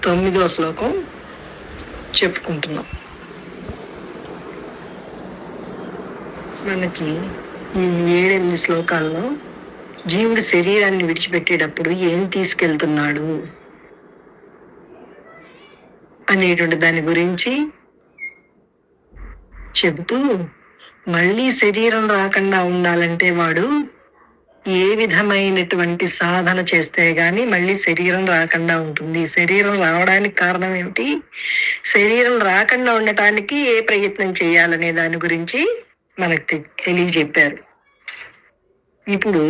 9వ శ్లోకం చెప్పుకుంటున్నాం. మనకి ఈ 7-8 శ్లోకాల్లో జీవుడు శరీరాన్ని విడిచిపెట్టేటప్పుడు ఏం తీసుకెళ్తున్నాడు అనేటువంటి దాని గురించి చెబుతూ, మళ్ళీ శరీరం రాకుండా ఉండాలంటే వాడు ఏ విధమైనటువంటి సాధన చేస్తే గాని మళ్ళీ శరీరం రాకుండా ఉంటుంది. శరీరం రావడానికి కారణం ఏమిటి, శరీరం రాకుండా ఉండటానికి ఏ ప్రయత్నం చేయాలనే దాని గురించి మనకు తెలియజెప్పారు. ఇప్పుడు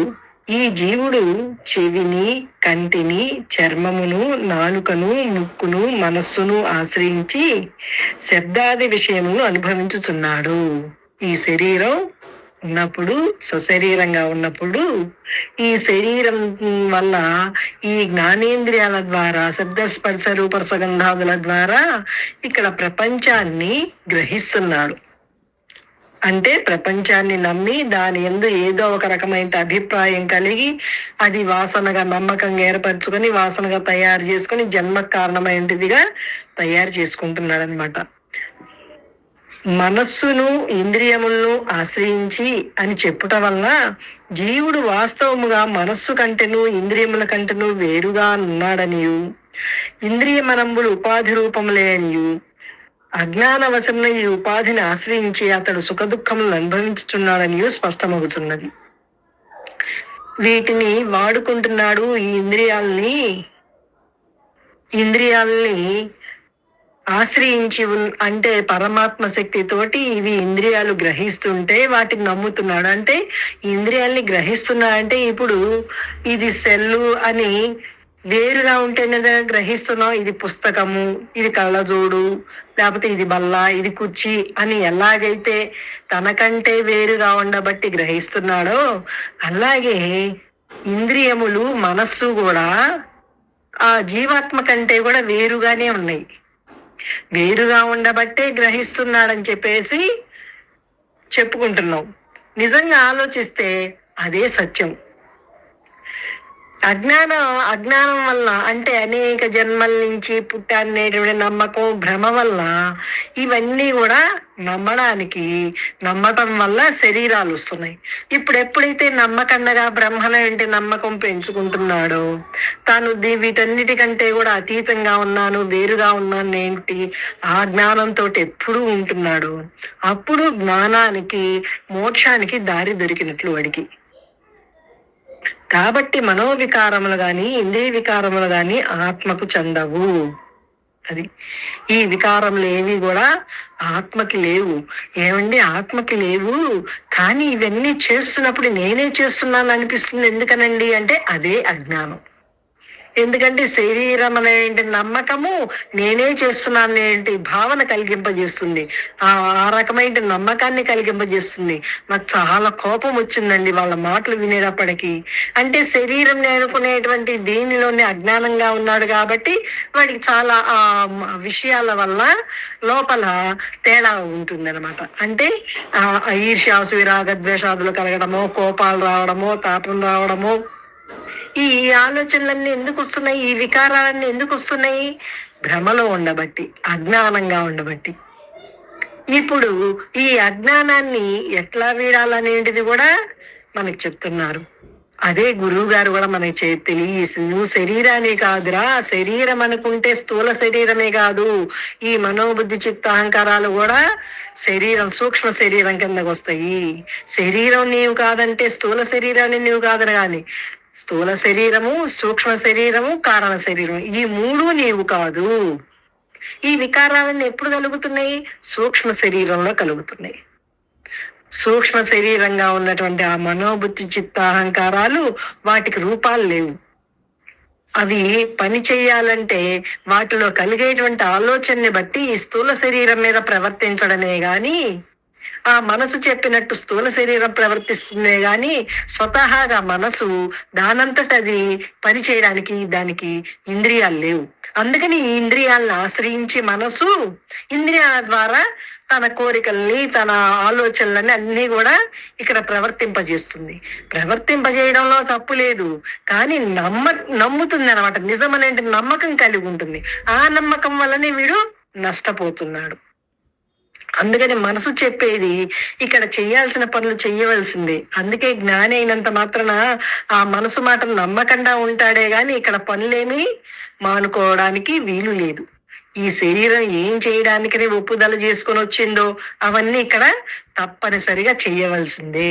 ఈ జీవుడు చెవిని, కంటిని, చర్మమును, నాలుకను, ముక్కును, మనస్సును ఆశ్రయించి శబ్దాది విషయమును అనుభవించుతున్నాడు. ఈ శరీరం ఉన్నప్పుడు, సశరీరంగా ఉన్నప్పుడు ఈ శరీరం వల్ల ఈ జ్ఞానేంద్రియాల ద్వారా, శబ్ద స్పర్శ రూప రసగంధాదుల ద్వారా ఇక్కడ ప్రపంచాన్ని గ్రహిస్తున్నాడు. అంటే ప్రపంచాన్ని నమ్మి దాని యందు ఏదో ఒక రకమైన అభిప్రాయం కలిగి అది వాసనగా నమ్మకంగా ఏర్పరచుకొని వాసనగా తయారు చేసుకొని జన్మకు కారణమైనదిగా తయారు చేసుకుంటున్నాడు అనమాట. మనస్సును, ఇంద్రియములను ఆశ్రయించి అని చెప్పుట వల్ల జీవుడు వాస్తవముగా మనస్సు కంటేను ఇంద్రియముల కంటేను వేరుగా ఉన్నాడనియు, ఇంద్రియ మనంబులు ఉపాధి రూపములే అనియు, అజ్ఞానవశమున ఈ ఉపాధిని ఆశ్రయించి అతడు సుఖదుఖములను అనుభవించుచున్నాడని స్పష్టమవుతున్నది. వీటిని వాడుకుంటున్నాడు. ఈ ఇంద్రియాల్ని ఆశ్రయించి అంటే పరమాత్మ శక్తితోటి ఇవి ఇంద్రియాలు గ్రహిస్తుంటే వాటిని నమ్ముతున్నాడు. అంటే ఇంద్రియాల్ని గ్రహిస్తున్నాడంటే ఇప్పుడు ఇది సెల్లు అని వేరుగా ఉంటేనే గ్రహిస్తున్నాం. ఇది పుస్తకము, ఇది కళ్ళజోడు, లేకపోతే ఇది బల్ల, ఇది కుర్చీ అని ఎలాగైతే తనకంటే వేరుగా ఉండబట్టి గ్రహిస్తున్నాడో అలాగే ఇంద్రియములు, మనస్సు కూడా ఆ జీవాత్మ కంటే కూడా వేరుగానే ఉన్నాయి. వేరుగా ఉండబట్టే గ్రహిస్తున్నాడని చెప్పేసి చెప్పుకుంటున్నాం. నిజంగా ఆలోచిస్తే అదే సత్యం. అజ్ఞానం వల్ల అంటే అనేక జన్మల నుంచి పుట్టానేటువంటి నమ్మకం, భ్రమ వల్ల ఇవన్నీ కూడా నమ్మటం వల్ల శరీరాలు వస్తున్నాయి. ఇప్పుడు ఎప్పుడైతే నమ్మకండగా బ్రహ్మలో ఏంటి నమ్మకం పెంచుకుంటున్నాడో, తాను వీటన్నిటికంటే కూడా అతీతంగా ఉన్నాను, వేరుగా ఉన్నాను ఏంటి ఆ జ్ఞానంతో ఎప్పుడూ ఉంటున్నాడు. అప్పుడు జ్ఞానానికి, మోక్షానికి దారి దొరికినట్లు వాడికి. కాబట్టి మనోవికారములు గాని, ఇంద్రియ వికారములు గాని ఆత్మకు చెందవు. అది ఈ వికారములు ఏవి కూడా ఆత్మకి లేవు. ఏమండి ఆత్మకి లేవు, కానీ ఇవన్నీ చేస్తున్నప్పుడు నేనే చేస్తున్నాను అనిపిస్తుంది. ఎందుకనండి అంటే అదే అజ్ఞానం. ఎందుకంటే శరీరం అనేటి నమ్మకము నేనే చేస్తున్నాను ఏంటి భావన కలిగింపజేస్తుంది. ఆ రకమైన నమ్మకాన్ని కలిగింపజేస్తుంది. నాకు చాలా కోపం వచ్చిందండి వాళ్ళ మాటలు వినేటప్పటికీ. అంటే శరీరం అనుకునేటువంటి దీనిలోనే అజ్ఞానంగా ఉన్నాడు కాబట్టి వాడికి చాలా ఆ విషయాల వల్ల లోపల తేడా ఉంటుంది అనమాట. అంటే ఈర్ష్యాసు విరాగ ద్వేషాదులు కలగడమో, కోపాలు రావడమో, తాపం రావడమో, ఈ ఆలోచనలన్నీ ఎందుకు వస్తున్నాయి, ఈ వికారాలన్నీ ఎందుకు వస్తున్నాయి? భ్రమలో ఉండబట్టి, అజ్ఞానంగా ఉండబట్టి. ఇప్పుడు ఈ అజ్ఞానాన్ని ఎట్లా వీడాలనేటిది కూడా మనకు చెప్తున్నారు. అదే గురువు గారు కూడా మనకి తెలియజేసింది. నువ్వు శరీరాన్ని కాదురా, శరీరం అనుకుంటే స్థూల శరీరమే కాదు, ఈ మనోబుద్ధి చిత్త అహంకారాలు కూడా శరీరం, సూక్ష్మ శరీరం కిందకు వస్తాయి. శరీరం నీవు కాదంటే స్థూల శరీరాన్ని నీవు కాదని, కానీ స్థూల శరీరము, సూక్ష్మ శరీరము, కారణ శరీరం, ఈ మూడు నీవు కాదు. ఈ వికారాలన్నీ ఎప్పుడు కలుగుతున్నాయి? సూక్ష్మ శరీరంలో కలుగుతున్నాయి. సూక్ష్మ శరీరంగా ఉన్నటువంటి ఆ మనోబుద్ధి చిత్త అహంకారాలు వాటికి రూపాలు లేవు. అవి పని చేయాలంటే వాటిలో కలిగేటువంటి ఆలోచనని బట్టి ఈ స్థూల శరీరం మీద ప్రవర్తించడమే గాని, ఆ మనసు చెప్పినట్టు స్థూల శరీరం ప్రవర్తిస్తుందే గాని స్వతహాగా మనసు దానంతట అది పని చేయడానికి దానికి ఇంద్రియాలు లేవు. అందుకని ఈ ఇంద్రియాలను ఆశ్రయించి మనసు ఇంద్రియాల ద్వారా తన కోరికల్ని తన ఆలోచనలని అన్ని కూడా ఇక్కడ ప్రవర్తింపజేయడంలో తప్పు లేదు. కానీ నమ్ముతుంది అనమాట. నిజం అనే నమ్మకం కలిగి ఉంటుంది. ఆ నమ్మకం వల్లనే వీడు నష్టపోతున్నాడు. అందుకని మనసు చెప్పేది ఇక్కడ చెయ్యాల్సిన పనులు చెయ్యవలసిందే. అందుకే జ్ఞాని అయినంత మాత్రాన ఆ మనసు మాటను నమ్మకుండా ఉంటాడే గాని ఇక్కడ పనులేమీ మానుకోవడానికి వీలు లేదు. ఈ శరీరం ఏం చేయడానికి ఒప్పుదల చేసుకొని వచ్చిందో అవన్నీ ఇక్కడ తప్పనిసరిగా చేయవలసిందే.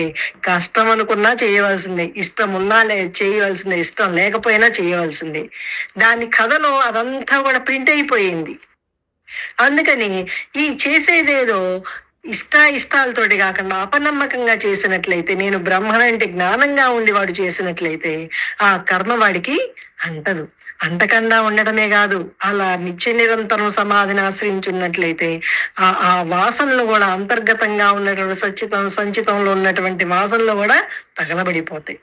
కష్టం అనుకున్నా చేయవలసిందే, ఇష్టం ఉన్నా చేయవలసిందే, ఇష్టం లేకపోయినా చేయవలసిందే. దాని కథలో అదంతా కూడా ప్రింట్ అయిపోయింది. అందుకని ఈ చేసేదేదో ఇష్టాలతోటి కాకుండా అపనమ్మకంగా చేసినట్లయితే, నేను బ్రహ్మనంటే జ్ఞానంగా ఉండి వాడు చేసినట్లయితే ఆ కర్మ వాడికి అంటదు. అంటకుండా ఉండడమే కాదు, అలా నిత్య నిరంతరం సమాధిని ఆశ్రయించున్నట్లయితే ఆ వాసనలు కూడా అంతర్గతంగా ఉన్నటువంటి సంచితంలో ఉన్నటువంటి వాసనలు కూడా తగలబడిపోతాయి.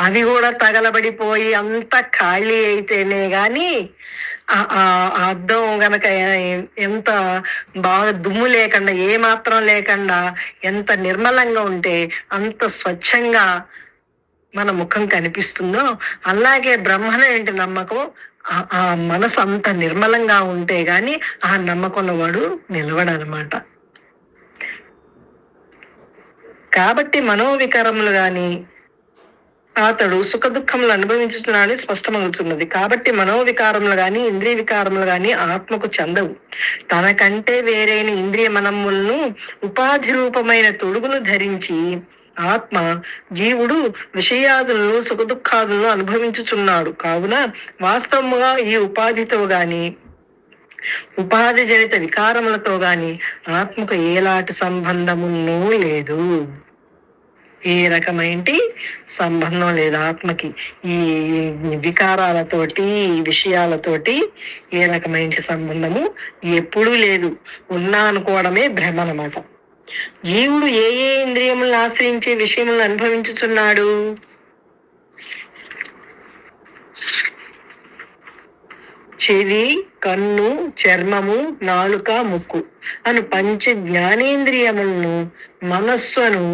అవి కూడా తగలబడిపోయి అంత ఖాళీ అయితేనే గాని ఆ అద్దం గనక ఎంత బాగా దుమ్ము లేకుండా, ఏ మాత్రం లేకుండా ఎంత నిర్మలంగా ఉంటే అంత స్వచ్ఛంగా మన ముఖం కనిపిస్తుందో, అలాగే బ్రహ్మణ ఏంటి నమ్మకం, ఆ మనసు అంత నిర్మలంగా ఉంటే గాని ఆ నమ్మకంలో వాడు నిలవడనమాట. కాబట్టి మనోవికారములు గాని అతడు సుఖ దుఃఖములు అనుభవించుతున్నాడని స్పష్టమవుతున్నది. కాబట్టి మనోవికారములు గాని ఇంద్రియ వికారములు గాని ఆత్మకు చెందవు. తనకంటే వేరైన ఇంద్రియ మనములను ఉపాధి రూపమైన తొడుగును ధరించి ఆత్మ జీవుడు విషయాదులను సుఖ దుఃఖాదులను అనుభవించుచున్నాడు. కావున వాస్తవముగా ఈ ఉపాధితో గాని ఉపాధి జనిత వికారములతో గాని ఆత్మకు ఏలాంటి సంబంధమును లేదు. ఏ రకమైన సంబంధం లేదు ఆత్మకి ఈ వికారాలతోటి, విషయాలతోటి ఏ రకమైన సంబంధము ఎప్పుడూ లేదు. ఉన్నా అనుకోవడమే భ్రమ అన్నమాట. జీవుడు ఏ ఇంద్రియములను ఆశ్రయించే విషయములను అనుభవించుచున్నాడు? చెవి, కన్ను, చర్మము, నాలుక, ముక్కు అను పంచ జ్ఞానేంద్రియములను మనస్సును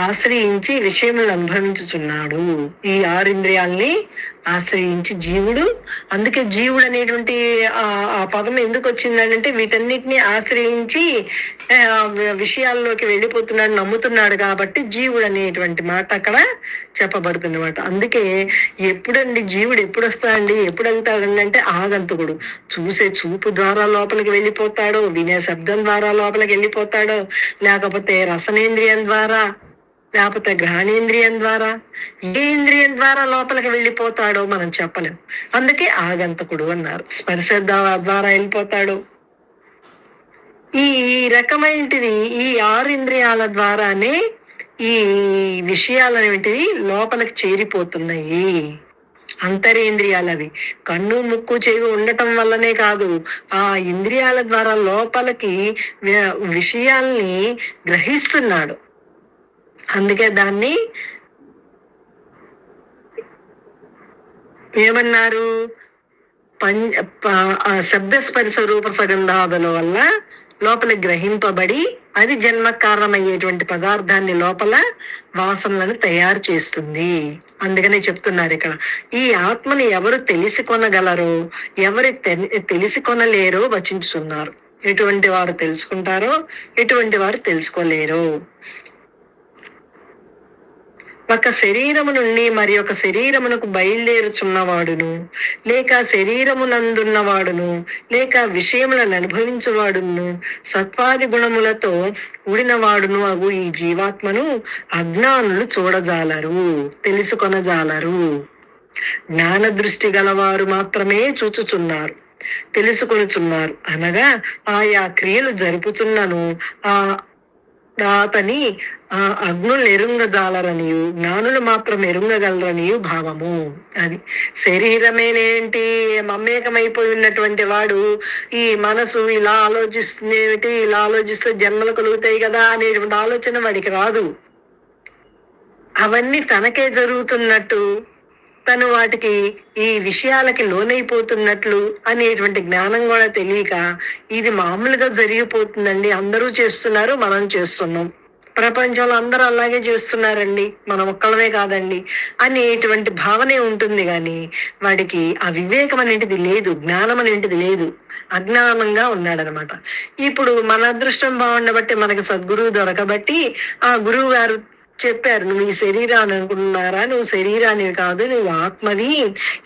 ఆశ్రయించి విషయములను అనుభవించుచున్నాడు. ఈ 6 ఇంద్రియాల్ని ఆశ్రయించి జీవుడు, అందుకే జీవుడు అనేటువంటి ఆ పదం ఎందుకు వచ్చిందంటే వీటన్నిటిని ఆశ్రయించి విషయాల్లోకి వెళ్ళిపోతున్నాడు, నమ్ముతున్నాడు కాబట్టి జీవుడు అనేటువంటి మాట అక్కడ చెప్పబడుతున్నమాట. అందుకే ఎప్పుడండి జీవుడు ఎప్పుడు వస్తాడండి, ఎప్పుడు వెళ్తాడండి అంటే ఆగంతుకుడు చూసే చూపు ద్వారా లోపలికి వెళ్ళిపోతాడో, వినే శబ్దం ద్వారా లోపలికి వెళ్ళిపోతాడో, లేకపోతే రసనేంద్రియం ద్వారా, లేకపోతే ఘ్రాణేంద్రియం ద్వారా, ఏ ఇంద్రియం ద్వారా లోపలికి వెళ్ళిపోతాడో మనం చెప్పలేం. అందుకే ఆగంతకుడు అన్నారు. స్పర్శ ద్వారా వెళ్ళిపోతాడు. ఈ రకమైనది ఈ 6 ఇంద్రియాల ద్వారానే ఈ విషయాలనేటివి లోపలికి చేరిపోతున్నాయి. అంతరేంద్రియాలు అవి. కన్ను, ముక్కు, చెవి ఉండటం వల్లనే కాదు, ఆ ఇంద్రియాల ద్వారా లోపలికి విషయాల్ని గ్రహిస్తున్నాడు. అందుకే దాన్ని ఏమన్నారు? శబ్ద స్పర్శ రూప సగంధాదుల వల్ల లోపలికి గ్రహింపబడి అది జన్మ కారణమయ్యేటువంటి పదార్థాన్ని లోపల వాసనలను తయారు చేస్తుంది. అందుకనే చెప్తున్నారు ఇక్కడ, ఈ ఆత్మని ఎవరు తెలుసుకొనగలరో, ఎవరు తెలుసుకొనలేరో వచించుతున్నారు. ఎటువంటి వారు తెలుసుకుంటారో, ఎటువంటి వారు తెలుసుకోలేరు. ఒక శరీరము నుండి మరి ఒక శరీరమునకు బయలుదేరుచున్నవాడును, లేక శరీరమునందున్నవాడును, లేక విషయములను అనుభవించువాడును, సత్వాది గుణములతో కూడినవాడును అగు ఈ జీవాత్మను అజ్ఞానులు చూడజాలరు, తెలుసుకొనజాలరు. జ్ఞాన దృష్టి గలవారు మాత్రమే చూచుచున్నారు, తెలుసుకొనుచున్నారు. అనగా ఆయా క్రియలు జరుపుచున్నను అతని అగ్నులు ఎరుంగజాలరనియు, జ్ఞానులు మాత్రం ఎరుంగగలరనియు భావము. అది శరీరమేనేంటి మమేకమైపోయి ఉన్నటువంటి వాడు ఈ మనసు ఇలా ఆలోచిస్తుంది, ఇలా ఆలోచిస్తే జన్మలు కలుగుతాయి కదా అనేటువంటి ఆలోచన వాడికి రాదు. అవన్నీ తనకే జరుగుతున్నట్టు తను వాటికి ఈ విషయాలకి లోనైపోతున్నట్లు అనేటువంటి జ్ఞానం కూడా తెలియక ఇది మామూలుగా జరిగిపోతుందండి, అందరూ చేస్తున్నారు, మనం చేస్తున్నాం, ప్రపంచంలో అందరూ అలాగే చేస్తున్నారండి, మనం ఒక్కళ్ళమే కాదండి అనేటువంటి భావనే ఉంటుంది కానీ వాడికి ఆ వివేకం అనేటిది లేదు, జ్ఞానం అనేటిది లేదు, అజ్ఞానంగా ఉన్నాడనమాట. ఇప్పుడు మన అదృష్టం బాగుండబట్టి మనకి సద్గురువు దొరకబట్టి ఆ గురువు గారు చెప్పారు, నువ్వు ఈ శరీరాన్ని అనుకుంటున్నారా, నువ్వు శరీరానివి కాదు, నువ్వు ఆత్మవి,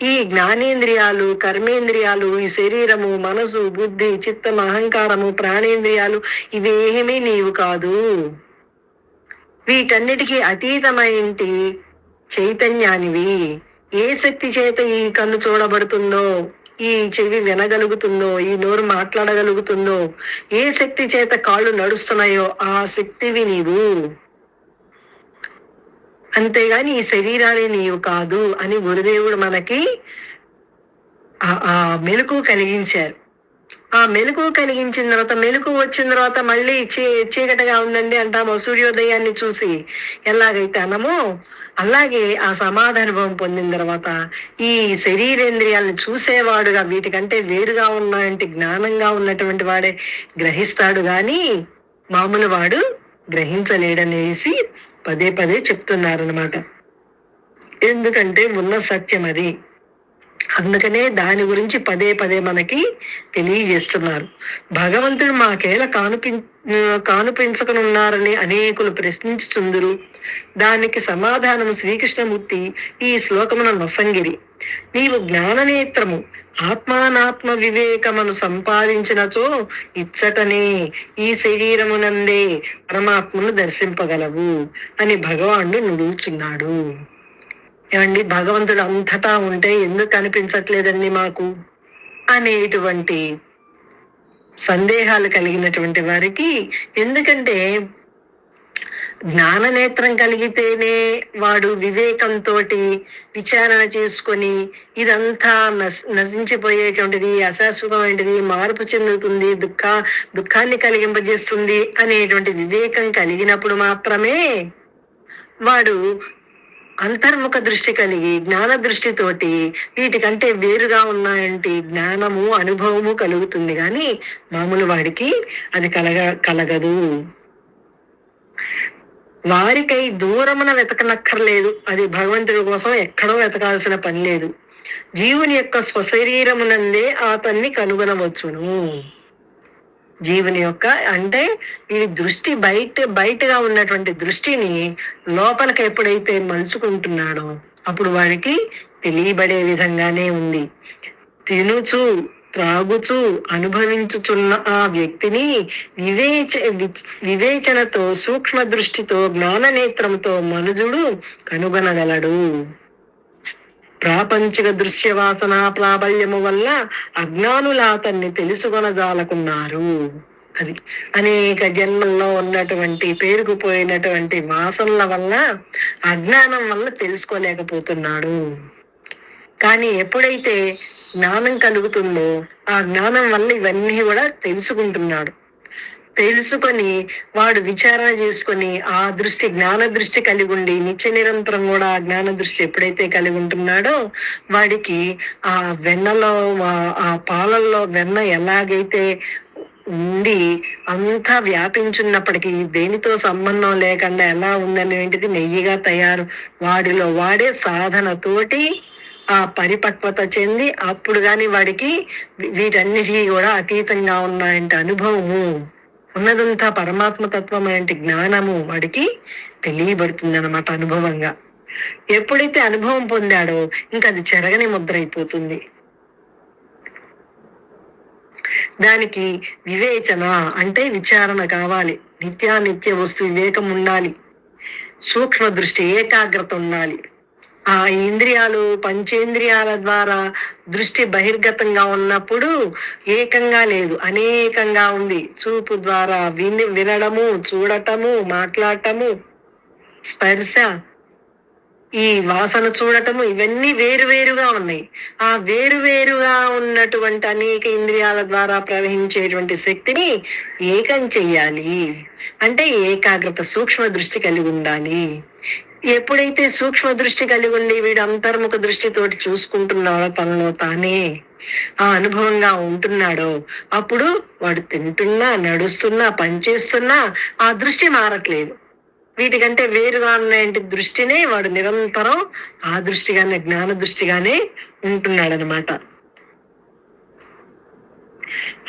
ఈ జ్ఞానేంద్రియాలు, కర్మేంద్రియాలు, ఈ శరీరము, మనసు, బుద్ధి, చిత్తం, అహంకారము, ప్రాణేంద్రియాలు ఇవేమీ నీవు కాదు, వీటన్నిటికీ అతీతమైంటి చైతన్యానివి. ఏ శక్తి చేత ఈ కన్ను చూడబడుతుందో, ఈ చెవి వినగలుగుతుందో, ఈ నోరు మాట్లాడగలుగుతుందో, ఏ శక్తి చేత కాళ్ళు నడుస్తున్నాయో ఆ శక్తివి నీవు, అంతేగాని ఈ శరీరాన్ని నీవు కాదు అని గురుదేవుడు మనకి ఆ మెలకు కలిగించారు. ఆ మెలకు కలిగించిన తర్వాత, మెలకు వచ్చిన తర్వాత మళ్ళీ చీకటిగా ఉందండి అంటాము సూర్యోదయాన్ని చూసి ఎలాగైతే అనమో అలాగే ఆ సమాధానుభవం పొందిన తర్వాత ఈ శరీరేంద్రియాలను చూసేవాడుగా వీటికంటే వేరుగా ఉన్నటువంటి జ్ఞానంగా ఉన్నటువంటి వాడే గ్రహిస్తాడు గాని మామూలు వాడు గ్రహించలేడనేసి పదే పదే చెప్తున్నారనమాట. ఎందుకంటే ఉన్న సత్యం అది, అందుకనే దాని గురించి పదే పదే మనకి తెలియజేస్తున్నారు. భగవంతుడు మాకేలా కానుపించకనున్నారని అనేకులు ప్రశ్నించుచుందురు. దానికి సమాధానము శ్రీకృష్ణమూర్తి ఈ శ్లోకమున నొసంగిరి. నీవు జ్ఞాననేత్రము ఆత్మానాత్మ వివేకమును సంపాదించినచో ఇచ్చటనే ఈ శరీరమునందే పరమాత్మను దర్శింపగలవు అని భగవానుడు నుడుచున్నాడు. ఏమండి, భగవంతుడు అంతటా ఉంటే ఎందుకు కనిపించట్లేదండి మాకు అనేటువంటి సందేహాలు కలిగినటువంటి వారికి, ఎందుకంటే జ్ఞాననేత్రం కలిగితేనే వాడు వివేకంతో విచారణ చేసుకొని ఇదంతా నశించిపోయేటువంటిది, అశాశ్వతమైనది, మార్పు చెందుతుంది, దుఃఖాన్ని కలిగింపజేస్తుంది అనేటువంటి వివేకం కలిగినప్పుడు మాత్రమే వాడు అంతర్ముఖ దృష్టి కలిగి జ్ఞాన దృష్టితోటి వీటికంటే వేరుగా ఉన్నాయంటే జ్ఞానము, అనుభవము కలుగుతుంది కానీ మామూలు వాడికి అది కలగదు. వారికై దూరమున వెతకనక్కర్లేదు, అది భగవంతుడి కోసం ఎక్కడో వెతకాల్సిన పని లేదు. జీవుని యొక్క స్వశరీరమునందే అతన్ని కనుగొనవచ్చును. జీవుని యొక్క అంటే ఈ దృష్టి బయటగా ఉన్నటువంటి దృష్టిని లోపలికి ఎప్పుడైతే మలుచుకుంటున్నాడో అప్పుడు వాడికి తెలియబడే విధంగానే ఉంది. తినుచు త్రాగుచు అనుభవించుచున్న ఆ వ్యక్తిని వివేచనతో, సూక్ష్మ దృష్టితో, జ్ఞాననేత్రంతో మనుజుడు కనుగొనగలడు. ప్రాపంచిక దృశ్య వాసన ప్రాబల్యము వల్ల అజ్ఞానులు అతన్ని తెలుసుకొనజాలకున్నారు. అది అనేక జన్మల్లో ఉన్నటువంటి పేరుకుపోయినటువంటి వాసనల వల్ల, అజ్ఞానం వల్ల తెలుసుకోలేకపోతున్నాడు. కానీ ఎప్పుడైతే జ్ఞానం కలుగుతుందో ఆ జ్ఞానం వల్ల ఇవన్నీ కూడా తెలుసుకుంటున్నాడు. తెలుసుకొని వాడు విచారణ చేసుకొని ఆ దృష్టి, జ్ఞాన దృష్టి కలిగి ఉండి నిత్య నిరంతరం కూడా ఆ జ్ఞాన దృష్టి ఎప్పుడైతే కలిగి ఉంటున్నాడో వాడికి ఆ వెన్నలో, ఆ పాలల్లో వెన్న ఎలాగైతే ఉండి అంతా వ్యాపించున్నప్పటికీ దేనితో సంబంధం లేకుండా ఎలా ఉందనేటిది నెయ్యిగా తయారు, వాడిలో వాడే సాధనతోటి ఆ పరిపక్వత చెంది అప్పుడు గాని వాడికి వీటన్నిటికీ కూడా అతీతంగా ఉన్నాయంటే అనుభవము, ఉన్నదంతా పరమాత్మ తత్వం అంటే జ్ఞానము వాడికి తెలియబడుతుంది అన్నమాట అనుభవంగా. ఎప్పుడైతే అనుభవం పొందాడో ఇంకా అది చెరగని ముద్ర అయిపోతుంది. దానికి వివేచన అంటే విచారణ కావాలి, నిత్యానిత్య వస్తు వివేకం ఉండాలి, సూక్ష్మ దృష్టి, ఏకాగ్రత ఉండాలి. ఆ ఇంద్రియాలు, పంచేంద్రియాల ద్వారా దృష్టి బహిర్గతంగా ఉన్నప్పుడు ఏకంగా లేదు, అనేకంగా ఉంది. చూపు ద్వారా వినడము, చూడటము, మాట్లాడటము, స్పర్శ, ఈ వాసన చూడటము, ఇవన్నీ వేరువేరుగా ఉన్నాయి. ఆ వేరువేరుగా ఉన్నటువంటి అనేక ఇంద్రియాల ద్వారా ప్రవహించేటువంటి శక్తిని ఏకం చెయ్యాలి అంటే ఏకాగ్రత, సూక్ష్మ దృష్టి కలిగి ఉండాలి. ఎప్పుడైతే సూక్ష్మ దృష్టి కలిగి ఉండి వీడు అంతర్ముఖ దృష్టితోటి చూసుకుంటున్నాడో తనలో తానే ఆ అనుభవంగా ఉంటున్నాడో, అప్పుడు వాడు తింటున్నా, నడుస్తున్నా, పనిచేస్తున్నా ఆ దృష్టి మారట్లేదు. వీటికంటే వేరుగా ఉన్న దృష్టినే వాడు నిరంతరం ఆ దృష్టిగానే, జ్ఞాన దృష్టిగానే ఉంటున్నాడనమాట.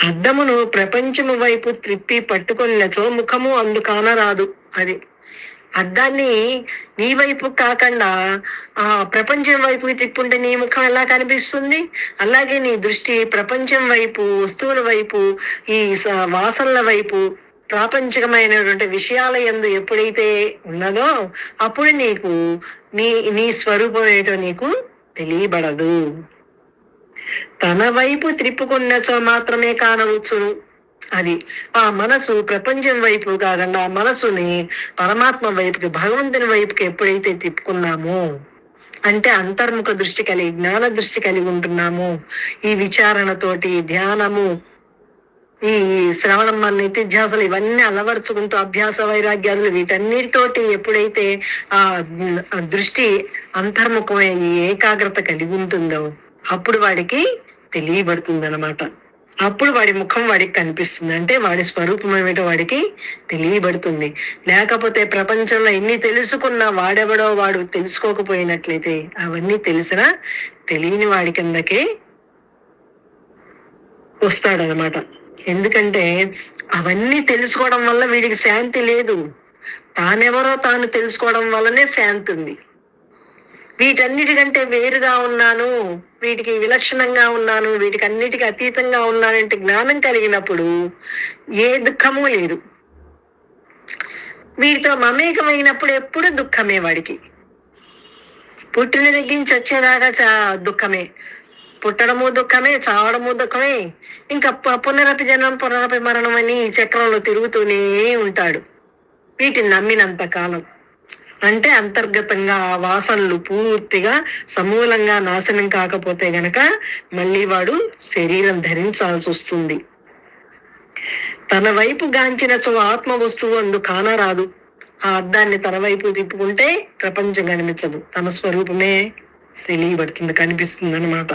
అద్దమును ప్రపంచము వైపు త్రిప్పి పట్టుకొనినచో ముఖము అందు కానరాదు. అది అద్దాన్ని నీ వైపు కాకుండా ఆ ప్రపంచం వైపు తిప్పుంటే నీ ముఖం ఎలా కనిపిస్తుంది? అలాగే నీ దృష్టి ప్రపంచం వైపు, వస్తువుల వైపు, ఈ వాసనల వైపు, ప్రాపంచికమైనటువంటి విషయాల యందు ఎప్పుడైతే ఉన్నదో అప్పుడు నీకు నీ నీ స్వరూపం ఏంటో నీకు తెలియబడదు. తన వైపు త్రిప్పుకున్నచో మాత్రమే కానవచ్చును. అది ఆ మనసు ప్రపంచం వైపు కాకుండా ఆ మనసుని పరమాత్మ వైపుకి, భగవంతుని వైపుకి ఎప్పుడైతే తిప్పుకున్నామో, అంటే అంతర్ముఖ దృష్టి కలిగి, జ్ఞాన దృష్టి కలిగి ఉంటున్నామో, ఈ విచారణతోటి, ధ్యానము, ఈ శ్రవణం, నిత్యధ్యాసలు ఇవన్నీ అలవరుచుకుంటూ అభ్యాస వైరాగ్యాలు వీటన్నిటితోటి ఎప్పుడైతే ఆ దృష్టి అంతర్ముఖమై ఏకాగ్రత కలిగి ఉంటుందో అప్పుడు వాడికి తెలియబడుతుంది అనమాట. అప్పుడు వాడి ముఖం వాడికి కనిపిస్తుంది. అంటే వాడి స్వరూపం ఏమిటో వాడికి తెలియబడుతుంది. లేకపోతే ప్రపంచంలో ఎన్ని తెలుసుకున్నా వాడెవడో వాడు తెలుసుకోకపోయినట్లయితే అవన్నీ తెలిసినా తెలియని వాడి కిందకే వస్తాడనమాట. ఎందుకంటే అవన్నీ తెలుసుకోవడం వల్ల వీడికి శాంతి లేదు. తానెవరో తాను తెలుసుకోవడం వల్లనే శాంతి ఉంది. వీటన్నిటికంటే వేరుగా ఉన్నాను, వీటికి విలక్షణంగా ఉన్నాను, వీటికి అన్నిటికీ అతీతంగా ఉన్నానంటే జ్ఞానం కలిగినప్పుడు ఏ దుఃఖము లేదు. వీటితో మమేకమైనప్పుడు ఎప్పుడు దుఃఖమే వాడికి. పుట్టిన దగ్గర నుంచి వచ్చేదాకా దుఃఖమే. పుట్టడము దుఃఖమే, చావడము దుఃఖమే, ఇంకా పునరపి జనం పునరపి మరణం అని చక్రంలో తిరుగుతూనే ఉంటాడు వీటిని నమ్మినంత కాలం. అంటే అంతర్గతంగా ఆ వాసనలు పూర్తిగా సమూలంగా నాశనం కాకపోతే గనక మళ్ళీ వాడు శరీరం ధరించాల్సి వస్తుంది. తన వైపు గాంచినచో ఆత్మ వస్తువు అందు కానరాదు. ఆ అద్దాన్ని తన వైపు తిప్పుకుంటే ప్రపంచం కనిపించదు, తన స్వరూపమే తెలియబడుతుంది, కనిపిస్తుంది అనమాట.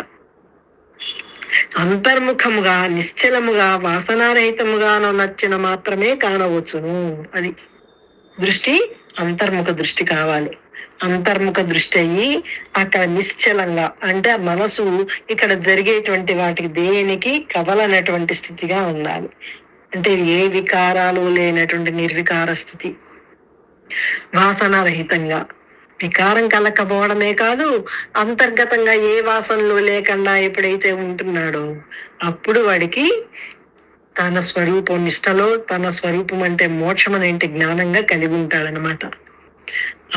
అంతర్ముఖముగా, నిశ్చలముగా, వాసనారహితముగాను నచ్చిన మాత్రమే కానవచ్చును. అది దృష్టి అంతర్ముఖ దృష్టి కావాలి. అంతర్ముఖ దృష్టి అయ్యి అక్కడ నిశ్చలంగా, అంటే మనసు ఇక్కడ జరిగేటువంటి వాటికి దేనికి కదలనటువంటి స్థితిగా ఉండాలి. అంటే ఏ వికారాలు లేనటువంటి నిర్వికార స్థితి, వాసనారహితంగా. వికారం కలకపోవడమే కాదు, అంతర్గతంగా ఏ వాసనలు లేకుండా ఎప్పుడైతే ఉంటున్నాడో అప్పుడు వాడికి తన స్వరూపం, నిష్టలో తన స్వరూపం అంటే మోక్షం అనేంటి జ్ఞానంగా కలిగి ఉంటాడనమాట.